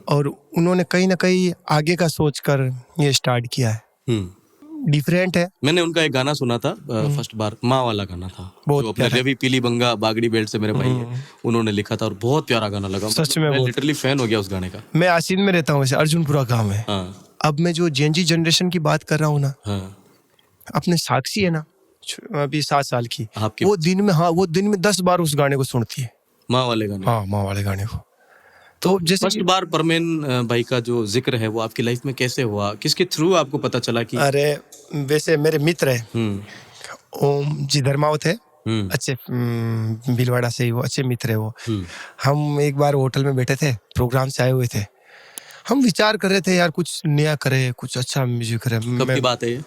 और उन्होंने कहीं ना कहीं आगे का सोच कर ये स्टार्ट किया है, डिफरेंट है। मैंने उनका एक गाना सुना था फर्स्ट बार, माँ वाला गाना था, बहुत जो अपने प्यारा। रवि पीली बंगा बागड़ी बेल्ट से मेरे भाई है, उन्होंने लिखा था और बहुत प्यारा गाना लगा। सच में मैं बहुत। लिटरली फैन हो गया उस गाने का। मैं आसीन में रहता हूँ, वैसे अर्जुनपुरा गाँव है। हाँ अब मैं जो जेनजी जनरेशन की बात कर रहा हूँ ना, हाँ। अपने साक्षी है ना, अभी 7 साल की, आपकी वो दिन में, हाँ, वो दिन में 10 बार उस गाने को सुनती है। माँ वाले गाने। हाँ, माँ वाले गाने को। तो जैसे फर्स्ट बार परमेन भाई का जो जिक्र है वो आपकी लाइफ में कैसे हुआ, किसके थ्रू आपको पता चला कि? अरे वैसे मेरे मित्र है ओम जी धर्मावत है, अच्छे भीलवाड़ा से ही, वो अच्छे मित्र है वो। हम एक बार होटल में बैठे थे, प्रोग्राम से आए हुए थे, हम विचार कर रहे थे यार कुछ नया करे, कुछ अच्छा म्यूजिक करे। कब की बात है ये?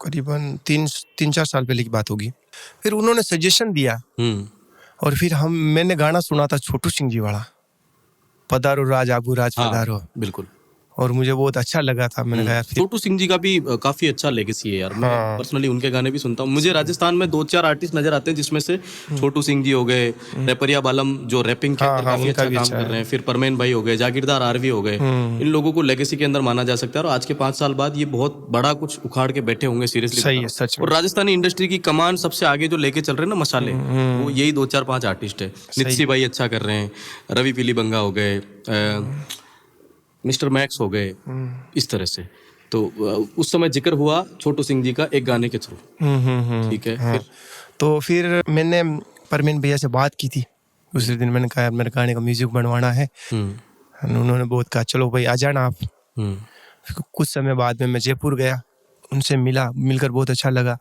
करीबन 3-4 साल पहले की बात होगी। फिर उन्होंने सजेशन दिया और फिर मैंने गाना सुना था छोटू सिंह जी वाला, पधारो राज आबू राज पधारो। हाँ, बिल्कुल। और मुझे बहुत अच्छा लगा था। मैंने कहा यार फिर छोटू सिंह जी का भी काफी अच्छा लेगेसी है यार। मैं पर्सनली उनके गाने भी सुनता हूँ। मुझे राजस्थान में 2-4 आर्टिस्ट नजर आते हैं जिसमें से छोटू सिंह जी हो गए, रैपरिया बालम जो रैपिंग के अंदर काफी अच्छा काम कर रहे हैं, फिर परमेन भाई हो गए, जागीरदार आरवी हो गए। इन लोगों को लेगेसी के अंदर माना जा सकता है और आज के 5 साल बाद ये बहुत बड़ा कुछ उखाड़ के बैठे होंगे, सीरियसली। सही है, सच में। और राजस्थानी इंडस्ट्री की कमान सबसे आगे जो लेके चल रहे हैं ना मसाले, वो यही 2-4-5 आर्टिस्ट है। नित्सी भाई अच्छा कर रहे हैं, रवि पीली बंगा हो गए, मिस्टर मैक्स हो गए, इस तरह से। तो उस समय जिक्र हुआ छोटू सिंह जी का एक गाने के थ्रू। ठीक है। हाँ। तो फिर मैंने परमीन भैया से बात की थी दूसरे दिन। मैंने कहा मेरे गाने का म्यूजिक बनवाना है। उन्होंने बहुत कहा चलो भाई आ जाना आप। फिर कुछ समय बाद में मैं जयपुर गया, उनसे मिलकर बहुत अच्छा लगा।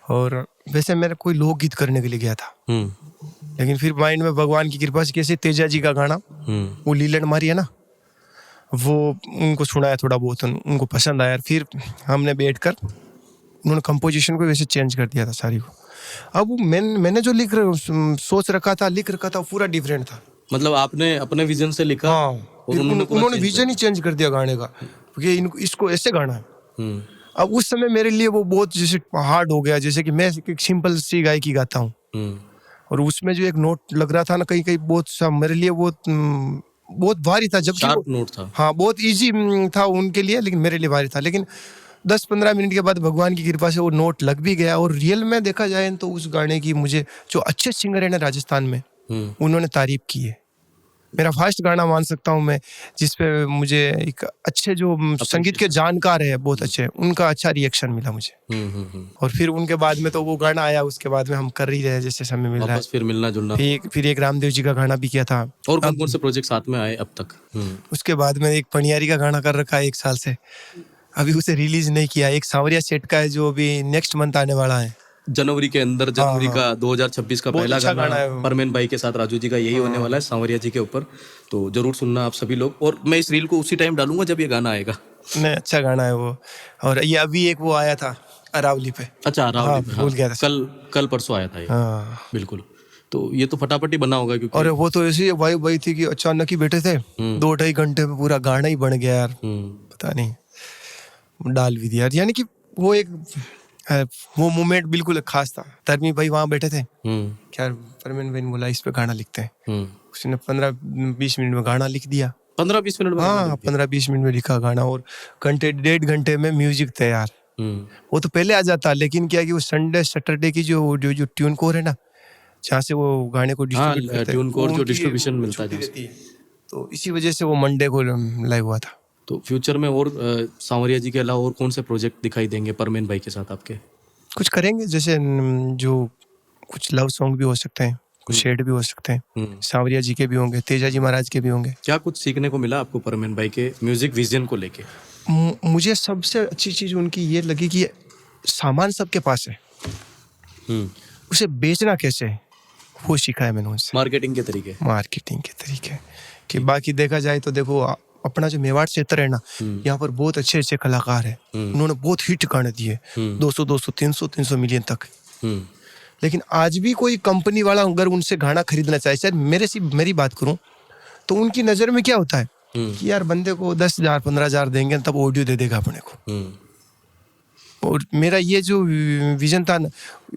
और वैसे मेरा कोई लोकगीत करने के लिए गया था, लेकिन फिर माइंड में भगवान की कृपा से कैसे तेजा जी का गाना, वो लीलन मारी है ना, वो उनको सुनाया थोड़ा बहुत, उनको पसंद आया। फिर हमने बैठकर उन्होंने कंपोजिशन को वैसे चेंज कर दिया था सारी को। अब मैंने जो सोच रखा था, लिख रखा था, पूरा डिफरेंट था। मतलब आपने अपने विजन से लिखा। हाँ, और उन्होंने विजन ही चेंज कर दिया गाने का, क्योंकि इसको ऐसे गाना है। अब उस समय मेरे लिए वो बहुत जैसे हार्ड हो गया, जैसे कि मैं एक सिंपल सी गायकी गाता हूँ और उसमें जो एक नोट लग रहा था ना, कहीं कहीं बहुत सा मेरे लिए बहुत भारी था। जबकि शार्प नोट था। हाँ, बहुत इजी था उनके लिए, लेकिन मेरे लिए भारी था। लेकिन 10-15 मिनट के बाद भगवान की कृपा से वो नोट लग भी गया। और रियल में देखा जाए तो उस गाने की मुझे जो अच्छे सिंगर है ना राजस्थान में, उन्होंने तारीफ की है। मेरा फर्स्ट गाना मान सकता हूँ मैं, जिसपे मुझे एक अच्छे जो संगीत के जानकार है बहुत अच्छे, उनका अच्छा रिएक्शन मिला मुझे। और फिर उनके बाद में तो वो गाना आया, उसके बाद में हम कर ही रहे हैं जैसे समय मिल रहा है। वापस फिर मिलना जुलना। फिर एक रामदेव जी का गाना भी किया था। और कौन कौन से प्रोजेक्ट साथ में आए अब तक? उसके बाद में एक पनियारी का गाना कर रखा है 1 साल से, अभी उसे रिलीज नहीं किया। एक सांवरिया सेट का है जो अभी नेक्स्ट मंथ आने वाला है, जनवरी के अंदर, जनवरी का 2026 का बहुत पहला अच्छा गाना गाना है वो। परमेन भाई के साथ राजू जी का यही होने वाला है, सांवरिया जी के ऊपर। तो जरूर सुनना आप सभी लोग, और मैं इस रील को उसी टाइम डालूंगा जब ये गाना आएगा। नहीं, अच्छा गाना है वो। और ये अभी एक वो आया था अरावली पे। अच्छा, राहुल हाँ, जी, भूल गया था। कल परसों आया था ये। हाँ, बिल्कुल। तो ये तो फटाफट ही बना होगा, क्योंकि और वो तो ऐसी वाइब वही थी कि अचानक ही बैठे थे, 2-2.5 घंटे में पूरा गाना ही बन गया यार। पता नहीं, डाल भी दिया यानी कि वो एक वो मोमेंट बिल्कुल खास था। धर्मी भाई वहाँ बैठे थे, क्या परमेन भाई ने बोला इस पे गाना लिखते हैं। उसने 15-20 मिनट में गाना लिख दिया। 15-20 मिनट में? हाँ, 15-20 मिनट में लिखा गाना, और घंटे 1.5 घंटे में म्यूजिक तैयार। वो तो पहले आ जाता, लेकिन क्या कि वो संडे सैटरडे की जो ट्यून कोर है ना, जहाँ से वो गाने को डिस्ट्रीब्यूट करते हैं, ट्यून कोर जो उनकी डिस्ट्रीब्यूशन मिलता है छुट्टी रहती है। तो इसी वजह से वो मंडे को लाइव हुआ था। तो फ्यूचर में और सांवरिया जी के अलावा और कौन से प्रोजेक्ट दिखाई देंगे परमेन भाई के साथ आपके? कुछ करेंगे, जैसे जो कुछ लव सॉन्ग भी हो सकते हैं, कुछ शेड भी हो सकते हैं, सांवरिया जी के भी होंगे, तेजा जी महाराज के भी होंगे। क्या कुछ सीखने को मिला आपको परमेन भाई के म्यूजिक विजन को लेके? मुझे सबसे अच्छी चीज उनकी ये लगी कि सामान सबके पास है, उसे बेचना कैसे है वो सीखा है मैंने उनसे। मार्केटिंग के तरीके कि बाकी देखा जाए तो देखो, अपना जो मेवाड़ क्षेत्र है ना, यहाँ पर बहुत अच्छे अच्छे कलाकार हैं, उन्होंने बहुत हिट गाने दिए, 200 300 मिलियन तक। लेकिन आज भी कोई कंपनी वाला अगर उनसे गाना खरीदना चाहे, शायद मेरी बात करूं तो उनकी नजर में क्या होता है कि यार बंदे को 10,000 15,000 देंगे तब ऑडियो दे देगा अपने को। और मेरा ये जो विजन था ना,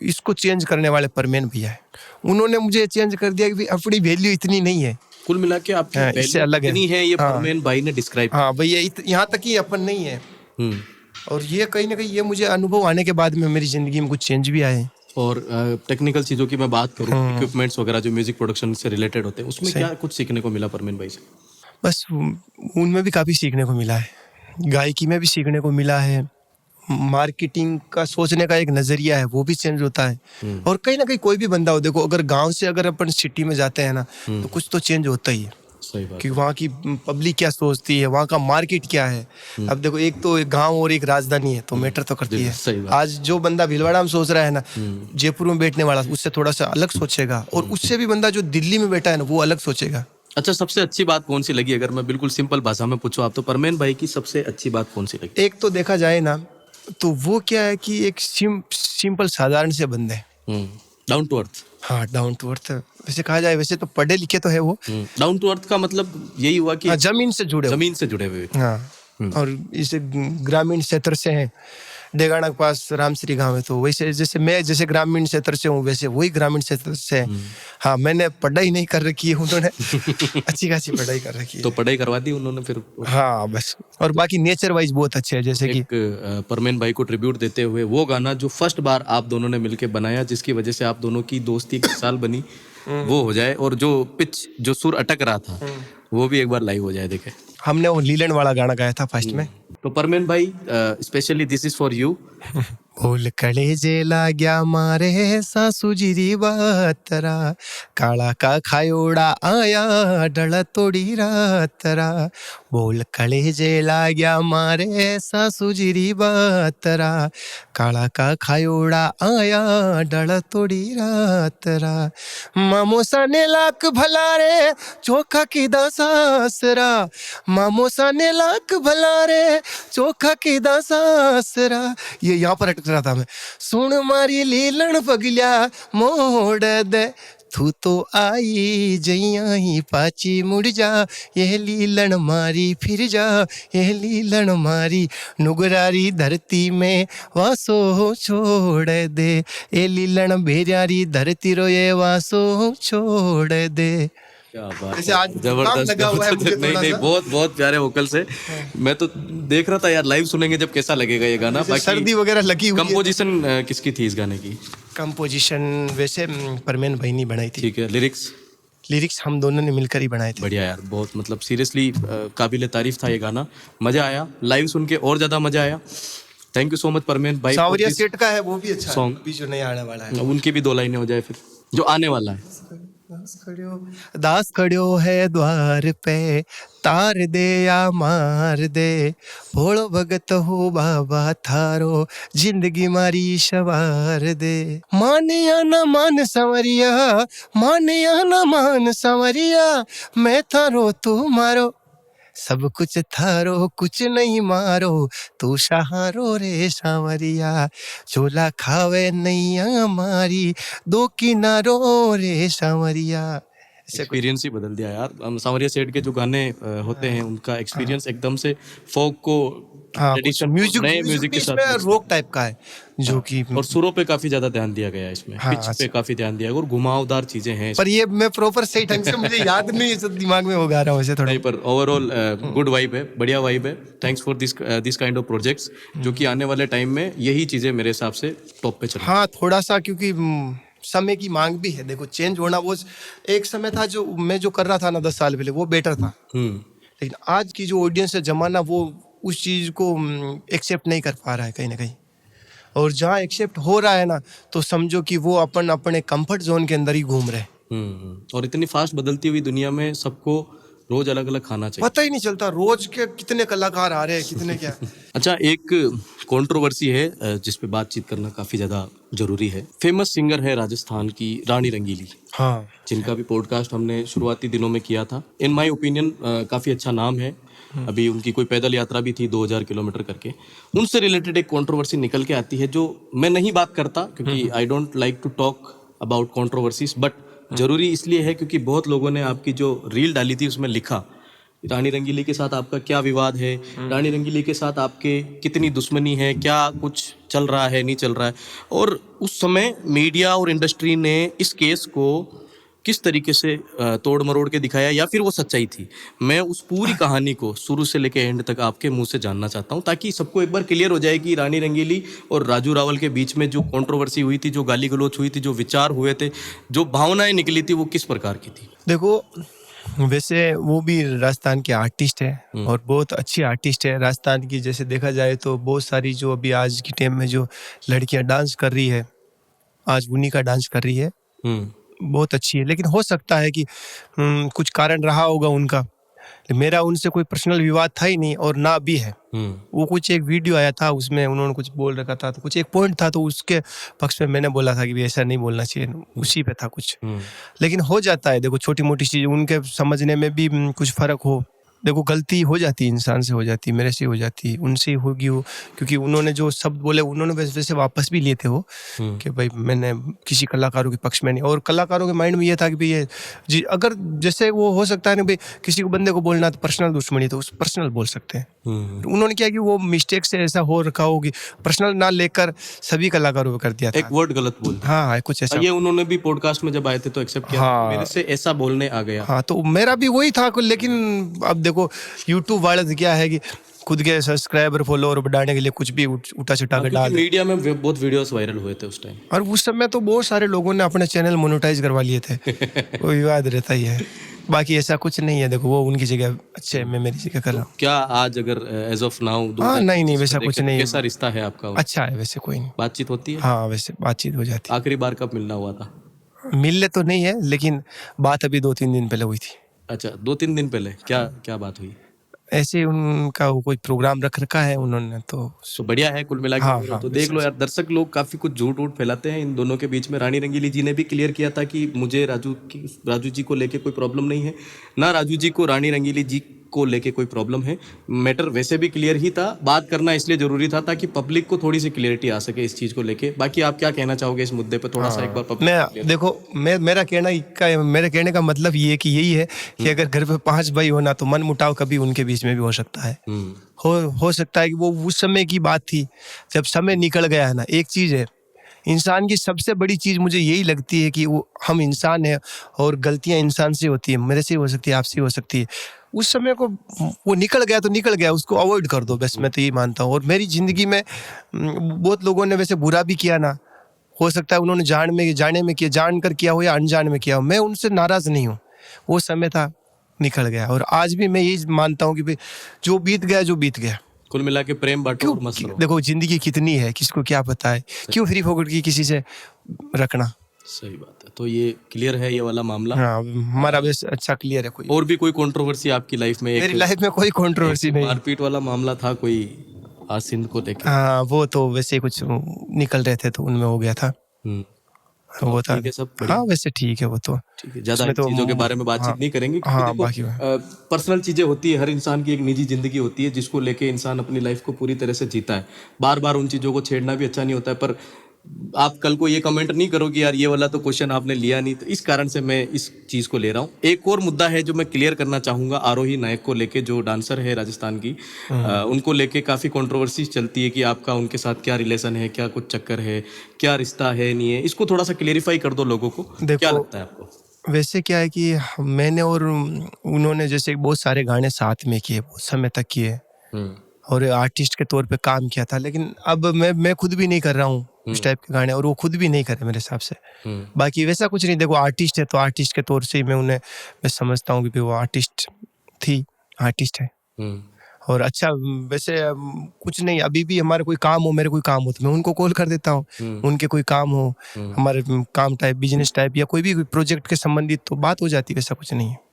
इसको चेंज करने वाले परमेन भैया है। उन्होंने मुझे चेंज कर दिया कि अपनी वैल्यू इतनी नहीं है, कुल मिला के आपकी हाँ, इससे अलग इतनी है, ये हाँ, परमेन भाई ने डिस्क्राइब। हाँ भैया, यहाँ तक ही अपन नहीं है। और ये कहीं ना कहीं ये मुझे अनुभव आने के बाद में मेरी जिंदगी में कुछ चेंज भी आए। और टेक्निकल चीज़ों की मैं बात करूँ, इक्विपमेंट्स वगैरह जो म्यूजिक प्रोडक्शन से रिलेटेड होते हैं, उसमें क्या कुछ सीखने को मिला परमेन भाई से? बस उनमें भी काफ़ी सीखने को मिला है, गायकी में भी सीखने को मिला है, मार्केटिंग का सोचने का एक नज़रिया है वो भी चेंज होता है। और कहीं ना कहीं कोई भी बंदा हो, देखो अगर गांव से अगर अपन सिटी में जाते हैं ना, तो कुछ तो चेंज होता ही है। सही बात। कि वहाँ की पब्लिक क्या सोचती है, वहाँ का मार्केट क्या है। अब देखो, एक तो एक गांव और एक राजधानी है, तो मैटर तो करती है। सही बात। आज जो बंदा भीलवाड़ा में सोच रहा है ना, जयपुर में बैठने वाला उससे थोड़ा सा अलग सोचेगा, और उससे भी बंदा जो दिल्ली में बैठा है ना, वो अलग सोचेगा। अच्छा, सबसे अच्छी बात कौन सी लगी, अगर मैं बिल्कुल सिंपल भाषा में पूछूं आप, तो परमेन भाई की सबसे अच्छी बात कौन सी लगी? एक तो देखा जाए ना, तो वो क्या है कि एक सिंपल साधारण से बंदे हैं, डाउन टू अर्थ। हाँ, डाउन टू अर्थ। वैसे कहा जाए, वैसे तो पढ़े लिखे तो है वो। डाउन टू अर्थ का मतलब यही हुआ कि जमीन से जुड़े हुए। हाँ, और इसे ग्रामीण क्षेत्र से हैं, डेगाना के पास रामश्री गांव है, तो वैसे जैसे मैं जैसे ग्रामीण क्षेत्र से हूँ, वैसे वही ग्रामीण क्षेत्र से है। हाँ, मैंने पढ़ाई नहीं कर रखी है, उन्होंने अच्छी खासी पढ़ाई कर रखी है। तो पढ़ाई करवा दी उन्होंने फिर? हाँ बस। और बाकी नेचर वाइज बहुत अच्छे है, जैसे कि परमेन भाई को ट्रिब्यूट देते हुए वो गाना जो फर्स्ट बार आप दोनों ने मिलके बनाया, जिसकी वजह से आप दोनों की दोस्ती एक साल बनी, वो हो जाए, और जो पिच जो सुर अटक रहा था वो भी एक बार लाइव हो जाए। देखे, हमने वो लीलन वाला गाना गाया था फर्स्ट में। तो परमेन भाई, specially this is for you. बोल कलेजे लाग्या मारे सासू जीरी बातरा, काळा का खायोडा आया डळ तोडी रातरा। बोल कलेजे लाग्या मारे सासू जीरी बातरा, काळा का खायोडा आया डळ तोडी रातरा। मामोसा ने लाख भला रे चोखा किदा सासरा, मामोसा ने लाख भला रे चोखा किदा सासरा। ये यहाँ पर अटक रहा था मैं। सुन मारी लीलन पगल्या मोड़ दे, तू तो आई जइया ही पाची मुड़ जा, ये लीलन मारी फिर जा, ये लीलन मारी नुगरारी धरती में वासो छोड़ दे, ये लीलन बेरारी धरती रो ये वासो छोड़ दे। क्या बात, जबरदस्त लगा हुआ है मुझे। नहीं, बहुत बहुत प्यारे वोकल से। मैं तो देख रहा था यार, लाइव सुनेंगे जब कैसा लगेगा ये गाना। बाकी सर्दी वगैरह लगी हुई है। कंपोजिशन किसकी थी इस गाने की? कंपोजिशन वैसे परमेन भाई ने बनाई थी। ठीक है, लिरिक्स लिरिक्स हम दोनों ने मिलकर ही बनाए थे। बढ़िया यार, बहुत मतलब सीरियसली काबिल तारीफ था ये गाना, मजा आया, लाइव सुन के और ज्यादा मजा आया। थैंक यू सो मच परमेन भाई। सांवरिया सेठ का है वो भी अच्छा Song. है, अभी जो नया आने वाला है। उनकी भी 2 लाइनें हो जाए फिर, जो आने वाला है। दास खड़ियो है द्वार पे, तार दे या मार दे, भोलो भगत हो बाबा थारो, जिंदगी मारी सवार दे। माने या ना मान संवरिया, माने या ना मान संवरिया, मैं थारो तू मारो, सब कुछ थारो कुछ नहीं मारो, तू सहारो रे सांवरिया, झोला खावे नहीं हमारी, दो किनारो रे सांवरिया। एक्सपीरियंस ही बदल दिया यार। सांवरिया सेठ के जो गाने होते हैं उनका एक्सपीरियंस एकदम से फोक को ट्रेडिशन, म्यूजिक नए म्यूजिक के साथ में रॉक टाइप का है जो कि, और सुरों पे काफी ज्यादा ध्यान दिया गया है इसमें, पिच पे काफी ध्यान दिया गया और घुमावदार चीजें हैं पर ये मैं प्रॉपर सही ढंग से मुझे याद नहीं है, सब दिमाग में वो गा रहा हूँ ऐसे थोड़ा। नहीं, पर ओवरऑल गुड वाइब है, बढ़िया वाइब है। Thanks for this kind of projects, जो कि आने वाले टाइम में यही चीजें मेरे हिसाब से टॉप पे चल। हाँ थोड़ा सा, क्योंकि समय की मांग भी है, देखो चेंज होना, वो एक समय था जो मैं जो कर रहा था ना 10 साल पहले, वो बेटर था, लेकिन आज की जो ऑडियंस है, जमाना, वो उस चीज को एक्सेप्ट नहीं कर पा रहा है कहीं ना कहीं। और जहाँ एक्सेप्ट हो रहा है ना, तो समझो कि वो अपन अपने कंफर्ट जोन के अंदर ही घूम रहे हैं। और इतनी फास्ट बदलती हुई दुनिया में सबको रोज अलग अलग खाना चाहिए, पता ही नहीं चलता रोज के कितने कलाकार आ रहे हैं, कितने क्या। अच्छा, एक कंट्रोवर्सी है जिस पे बातचीत करना काफी ज्यादा जरूरी है। फेमस सिंगर है राजस्थान की रानी रंगीली, हाँ, जिनका भी पॉडकास्ट हमने शुरुआती दिनों में किया था। इन माय ओपिनियन काफी अच्छा नाम है। अभी उनकी कोई पैदल यात्रा भी थी 2000 किलोमीटर करके। उनसे रिलेटेड एक कंट्रोवर्सी निकल के आती है, जो मैं नहीं बात करता क्योंकि I don't like to talk about controversies, but जरूरी इसलिए है क्योंकि बहुत लोगों ने आपकी जो रील डाली थी उसमें लिखा रानी रंगीली के साथ आपका क्या विवाद है, रानी रंगीली के साथ आपके कितनी दुश्मनी है, क्या कुछ चल रहा है नहीं चल रहा है। और उस समय मीडिया और इंडस्ट्री ने इस केस को किस तरीके से तोड़ मरोड़ के दिखाया, या फिर वो सच्चाई थी। मैं उस पूरी कहानी को शुरू से लेकर एंड तक आपके मुंह से जानना चाहता हूँ, ताकि सबको एक बार क्लियर हो जाए कि रानी रंगीली और राजू रावल के बीच में जो कंट्रोवर्सी हुई थी, जो गाली गलौच हुई थी, जो विचार हुए थे, जो भावनाएं निकली थी, वो किस प्रकार की थी। देखो वैसे वो भी राजस्थान के आर्टिस्ट है और बहुत अच्छी आर्टिस्ट है राजस्थान की। जैसे देखा जाए तो बहुत सारी जो अभी आज की टाइम में जो लड़कियां डांस कर रही है, आज उन्हीं का डांस कर रही है, बहुत अच्छी है। लेकिन हो सकता है कि कुछ कारण रहा होगा उनका। मेरा उनसे कोई पर्सनल विवाद था ही नहीं और ना भी है। वो कुछ एक वीडियो आया था, उसमें उन्होंने कुछ बोल रखा था, तो कुछ एक पॉइंट था, तो उसके पक्ष में मैंने बोला था कि ऐसा नहीं बोलना चाहिए, उसी पे था कुछ। लेकिन हो जाता है, देखो छोटी मोटी चीज उनके समझने में भी कुछ फर्क हो। देखो गलती हो जाती है, इंसान से हो जाती है, मेरे से हो जाती है, उनसे होगी वो, क्योंकि उन्होंने जो शब्द बोले उन्होंने वैसे वापस भी लिए थे वो, कि भाई मैंने किसी कलाकारों के पक्ष में नहीं। और कलाकारों के माइंड में ये था कि भाई ये जी, अगर जैसे वो हो सकता है ना भाई किसी को बंदे को बोलना तो पर्सनल दुश्मनी, तो उस पर्सनल बोल सकते हैं। तो उन्होंने क्या कि वो मिस्टेक से ऐसा हो रखा हो कि पर्सनल ना लेकर सभी कलाकारों को कर दिया था, एक वर्ड गलत बोल दिया। हाँ कुछ ऐसा। ये उन्होंने भी पॉडकास्ट में जब आए थे तो एक्सेप्ट किया, हाँ, मेरे से ऐसा बोलने आ गया। हाँ, तो मेरा भी वही था। लेकिन अब देखो यूट्यूब वाले क्या है कि खुद के सब्सक्राइबर फॉलोअर बढ़ाने के लिए कुछ भी उठा छिटा कर डाल। मीडिया में बहुत वीडियोस वायरल हुए थे उस टाइम, और उस समय तो बहुत सारे लोगों ने अपने चैनल मोनेटाइज करवा लिए थे। वो विवाद रहता ही है, बाकी ऐसा कुछ नहीं है। देखो वो उनकी जगह अच्छे, मैं मेरी जगह कर रहा हूँ। क्या आज अगर एज ऑफ नाउ हाँ नहीं वैसा कुछ नहीं है। कैसा रिश्ता है आपका? अच्छा है वैसे, कोई नहीं, बातचीत होती है? हाँ वैसे बातचीत हो जाती आखिरी बार कब मिलना हुआ था? है। मिलने तो नहीं है, लेकिन बात अभी 2-3 दिन पहले हुई थी। अच्छा, 2-3 दिन पहले क्या क्या बात हुई? ऐसे उनका वो कोई प्रोग्राम रख रखा है उन्होंने, तो बढ़िया है कुल मिला के। हाँ, तो देख लो यार, दर्शक लोग काफी कुछ झूठ वूठ फैलाते हैं इन दोनों के बीच में। रानी रंगीली जी ने भी क्लियर किया था कि मुझे राजू जी को लेके कोई प्रॉब्लम नहीं है, ना राजू जी को रानी रंगीली जी को लेके कोई प्रॉब्लम है। मैटर वैसे भी क्लियर ही था, बात करना इसलिए जरूरी था ताकि पब्लिक को थोड़ी सी क्लियरिटी आ सके इस चीज को लेके। बाकी आप क्या कहना चाहोगे इस मुद्दे पे? थोड़ा सा एक बार मैं देखो, मेरे कहने का मतलब ये कि यही है कि अगर घर पे 5 भाई होना तो मन मुटाव कभी उनके बीच में भी हो सकता है। हो सकता है कि वो उस समय की बात थी, जब समय निकल गया है ना। एक चीज है, इंसान की सबसे बड़ी चीज मुझे यही लगती है कि वो हम इंसान हैं और गलतियां इंसान से होती है, मेरे से हो सकती है, आपसे हो सकती है। उस समय को वो निकल गया तो निकल गया, उसको अवॉइड कर दो, बस मैं तो यही मानता हूँ। और मेरी जिंदगी में बहुत लोगों ने वैसे बुरा भी किया ना, हो सकता है उन्होंने जाने में किया, जान कर किया हो या अनजान में किया हो, मैं उनसे नाराज नहीं हूँ। वो समय था, निकल गया। और आज भी मैं यही मानता हूँ कि भाई जो बीत गया। कुल मिला के प्रेम बांटो और मस्त रहो। देखो जिंदगी कितनी है, किसको क्या पता है, क्यों फ्री फोकट की किसी से रखना। सही बात है। तो ये क्लियर है ये वाला मामला। हाँ, हमारा बेस अच्छा क्लियर है। कोई और भी कोई कंट्रोवर्सी आपकी लाइफ में? मेरी लाइफ में कोई कंट्रोवर्सी नहीं। मारपीट वाला मामला था कोई आज सिंध को लेके? हाँ, वो तो वैसे ही कुछ निकल रहे थे तो उनमें हो गया था। वो था। ठीक है, सब बढ़िया। हाँ, वैसे ठीक है वो तो। ठीक है, ज्यादा उसमें तो चीजों के बारे में बातचीत हाँ, नहीं करेंगे क्योंकि हाँ, देखो बाकी पर्सनल चीजें होती है। हर इंसान की एक निजी जिंदगी होती है जिसको लेके इंसान अपनी लाइफ को पूरी तरह से जीता है। बार बार उन चीजों को छेड़ना भी अच्छा नहीं होता है। पर आप कल को ये कमेंट नहीं करो कि यार ये वाला तो क्वेश्चन आपने लिया नहीं, तो इस कारण से मैं इस चीज को ले रहा हूँ। एक और मुद्दा है जो मैं क्लियर करना चाहूंगा आरोही नायक को लेके, जो डांसर है राजस्थान की। उनको लेके काफी कंट्रोवर्सी चलती है कि आपका उनके साथ क्या रिलेशन है, क्या कुछ चक्कर है, क्या रिश्ता है, नहीं है। इसको थोड़ा सा क्लियरिफाई कर दो लोगों को। क्या लगता है आपको? वैसे क्या है कि मैंने और उन्होंने जैसे बहुत सारे गाने साथ में किए, बहुत समय तक किए और आर्टिस्ट के तौर पे काम किया था। लेकिन अब मैं खुद भी नहीं कर रहा हूँ उस टाइप के गाने, और वो खुद भी नहीं करे मेरे हिसाब से। बाकी वैसा कुछ नहीं। देखो आर्टिस्ट है तो आर्टिस्ट के तौर से ही मैं समझता हूँ कि वो आर्टिस्ट है। और अच्छा वैसे कुछ नहीं, अभी भी हमारे कोई काम हो, मेरे कोई काम हो तो मैं उनको कॉल कर देता हूँ। उनके कोई काम हो, हमारे काम टाइप, बिजनेस टाइप या कोई भी प्रोजेक्ट के संबंधित, तो बात हो जाती है। वैसा कुछ नहीं है।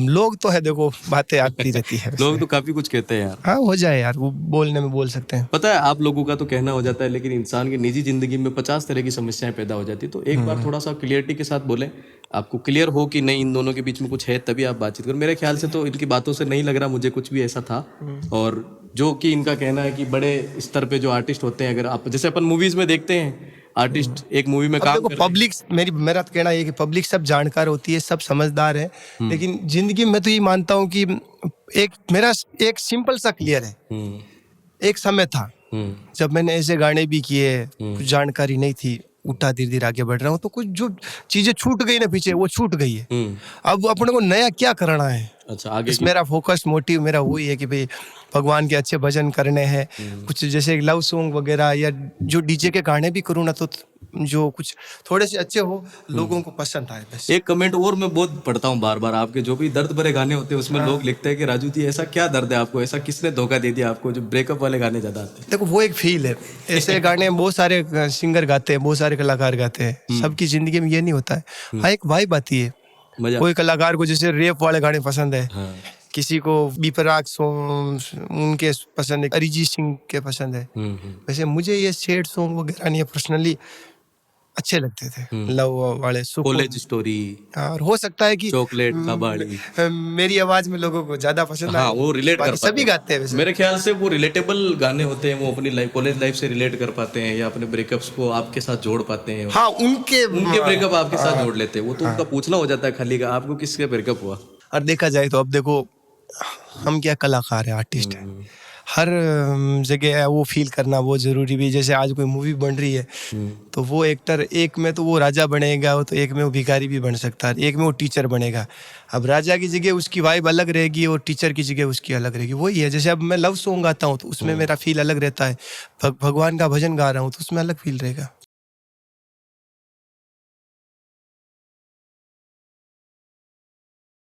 लोग तो है, देखो बातें आती रहती है। लोग तो काफी कुछ कहते हैं यार। हाँ, हो जाए यार, वो बोलने में बोल सकते हैं। पता है आप लोगों का तो कहना हो जाता है, लेकिन इंसान की निजी जिंदगी में 50 तरह की समस्याएं पैदा हो जाती है। तो एक बार थोड़ा सा क्लियरिटी के साथ बोलें, आपको क्लियर हो कि नहीं इन दोनों के बीच में कुछ है, तभी आप बातचीत करो। मेरे ख्याल से तो इनकी बातों से नहीं लग रहा मुझे कुछ भी ऐसा था। और जो कि इनका कहना है कि बड़े स्तर पे जो आर्टिस्ट होते हैं, अगर आप जैसे अपन मूवीज में देखते हैं आर्टिस्ट एक मूवी में काम कर पब्लिक, मेरा तो कहना ये कि पब्लिक सब जानकार होती है, सब समझदार है। लेकिन जिंदगी में तो ये मानता हूँ कि मेरा एक सिंपल सा क्लियर है। एक समय था जब मैंने ऐसे गाने भी किए, कुछ जानकारी नहीं थी, उठा धीरे धीरे आगे बढ़ रहा हूँ, तो कुछ जो चीजें छूट गई ना पीछे, वो छूट गई है। अब अपने को नया क्या करना है? अच्छा, आगे मेरा फोकस, मोटिव मेरा वही है कि भाई भगवान के अच्छे भजन करने हैं। कुछ जैसे लव सॉन्ग वगैरह, या जो डीजे के गाने भी करूँ ना, तो जो कुछ थोड़े से अच्छे हो, लोगों को पसंद आए बस। एक कमेंट और मैं बहुत पढ़ता हूँ बार बार, आपके जो भी दर्द भरे गाने होते हैं उसमें लोग लिखते हैं कि राजू जी ऐसा क्या दर्द है आपको, ऐसा किसने धोखा दे दिया आपको, जो ब्रेकअप वाले गाने ज्यादा आते हैं? देखो वो एक फील है। ऐसे गाने बहुत सारे सिंगर गाते हैं, बहुत सारे कलाकार गाते हैं। सबकी जिंदगी में ये नहीं होता है। हाँ, एक वाइब आती है। कोई कलाकार को जैसे रेप वाले गाने पसंद है, किसी को बीपराग सॉन्ग उनके पसंद है, अरिजीत सिंह के पसंद है। वैसे मुझे ये सैड सॉन्ग वगैरह नहीं पर्सनली अच्छे लगते थे, लव वाले, कॉलेज स्टोरी, और हो सकता है कि चॉकलेट कबाड़ी मेरी आवाज में लोगों को ज्यादा पसंद हाँ, वो रिलेट कर सभी गाते हैं वैसे। मेरे ख्याल से वो रिलेटेबल गाने होते हैं, वो अपनी लाइफ, कॉलेज लाइफ से रिलेट कर पाते हैं, या अपने ब्रेकअप्स को आपके साथ जोड़ पाते हैं। हाँ, उनके ब्रेकअप आपके साथ जोड़ लेते हैं। वो तो उनका पूछना हो जाता है खाली का, आपको किसके ब्रेकअप हुआ। और देखा जाए तो अब देखो, हम क्या कलाकार है, आर्टिस्ट है, हर जगह वो फील करना वो जरूरी भी। जैसे आज कोई मूवी बन रही है तो वो एक्टर, एक में तो वो राजा बनेगा, तो एक में वो भिखारी भी बन सकता है, एक में वो टीचर बनेगा। अब राजा की जगह उसकी वाइब अलग रहेगी और टीचर की जगह उसकी अलग रहेगी। वही है, जैसे अब मैं लव सॉन्ग गाता हूँ तो उसमें मेरा फील अलग रहता है, भगवान का भजन गा रहा हूँ तो उसमें अलग फील रहेगा।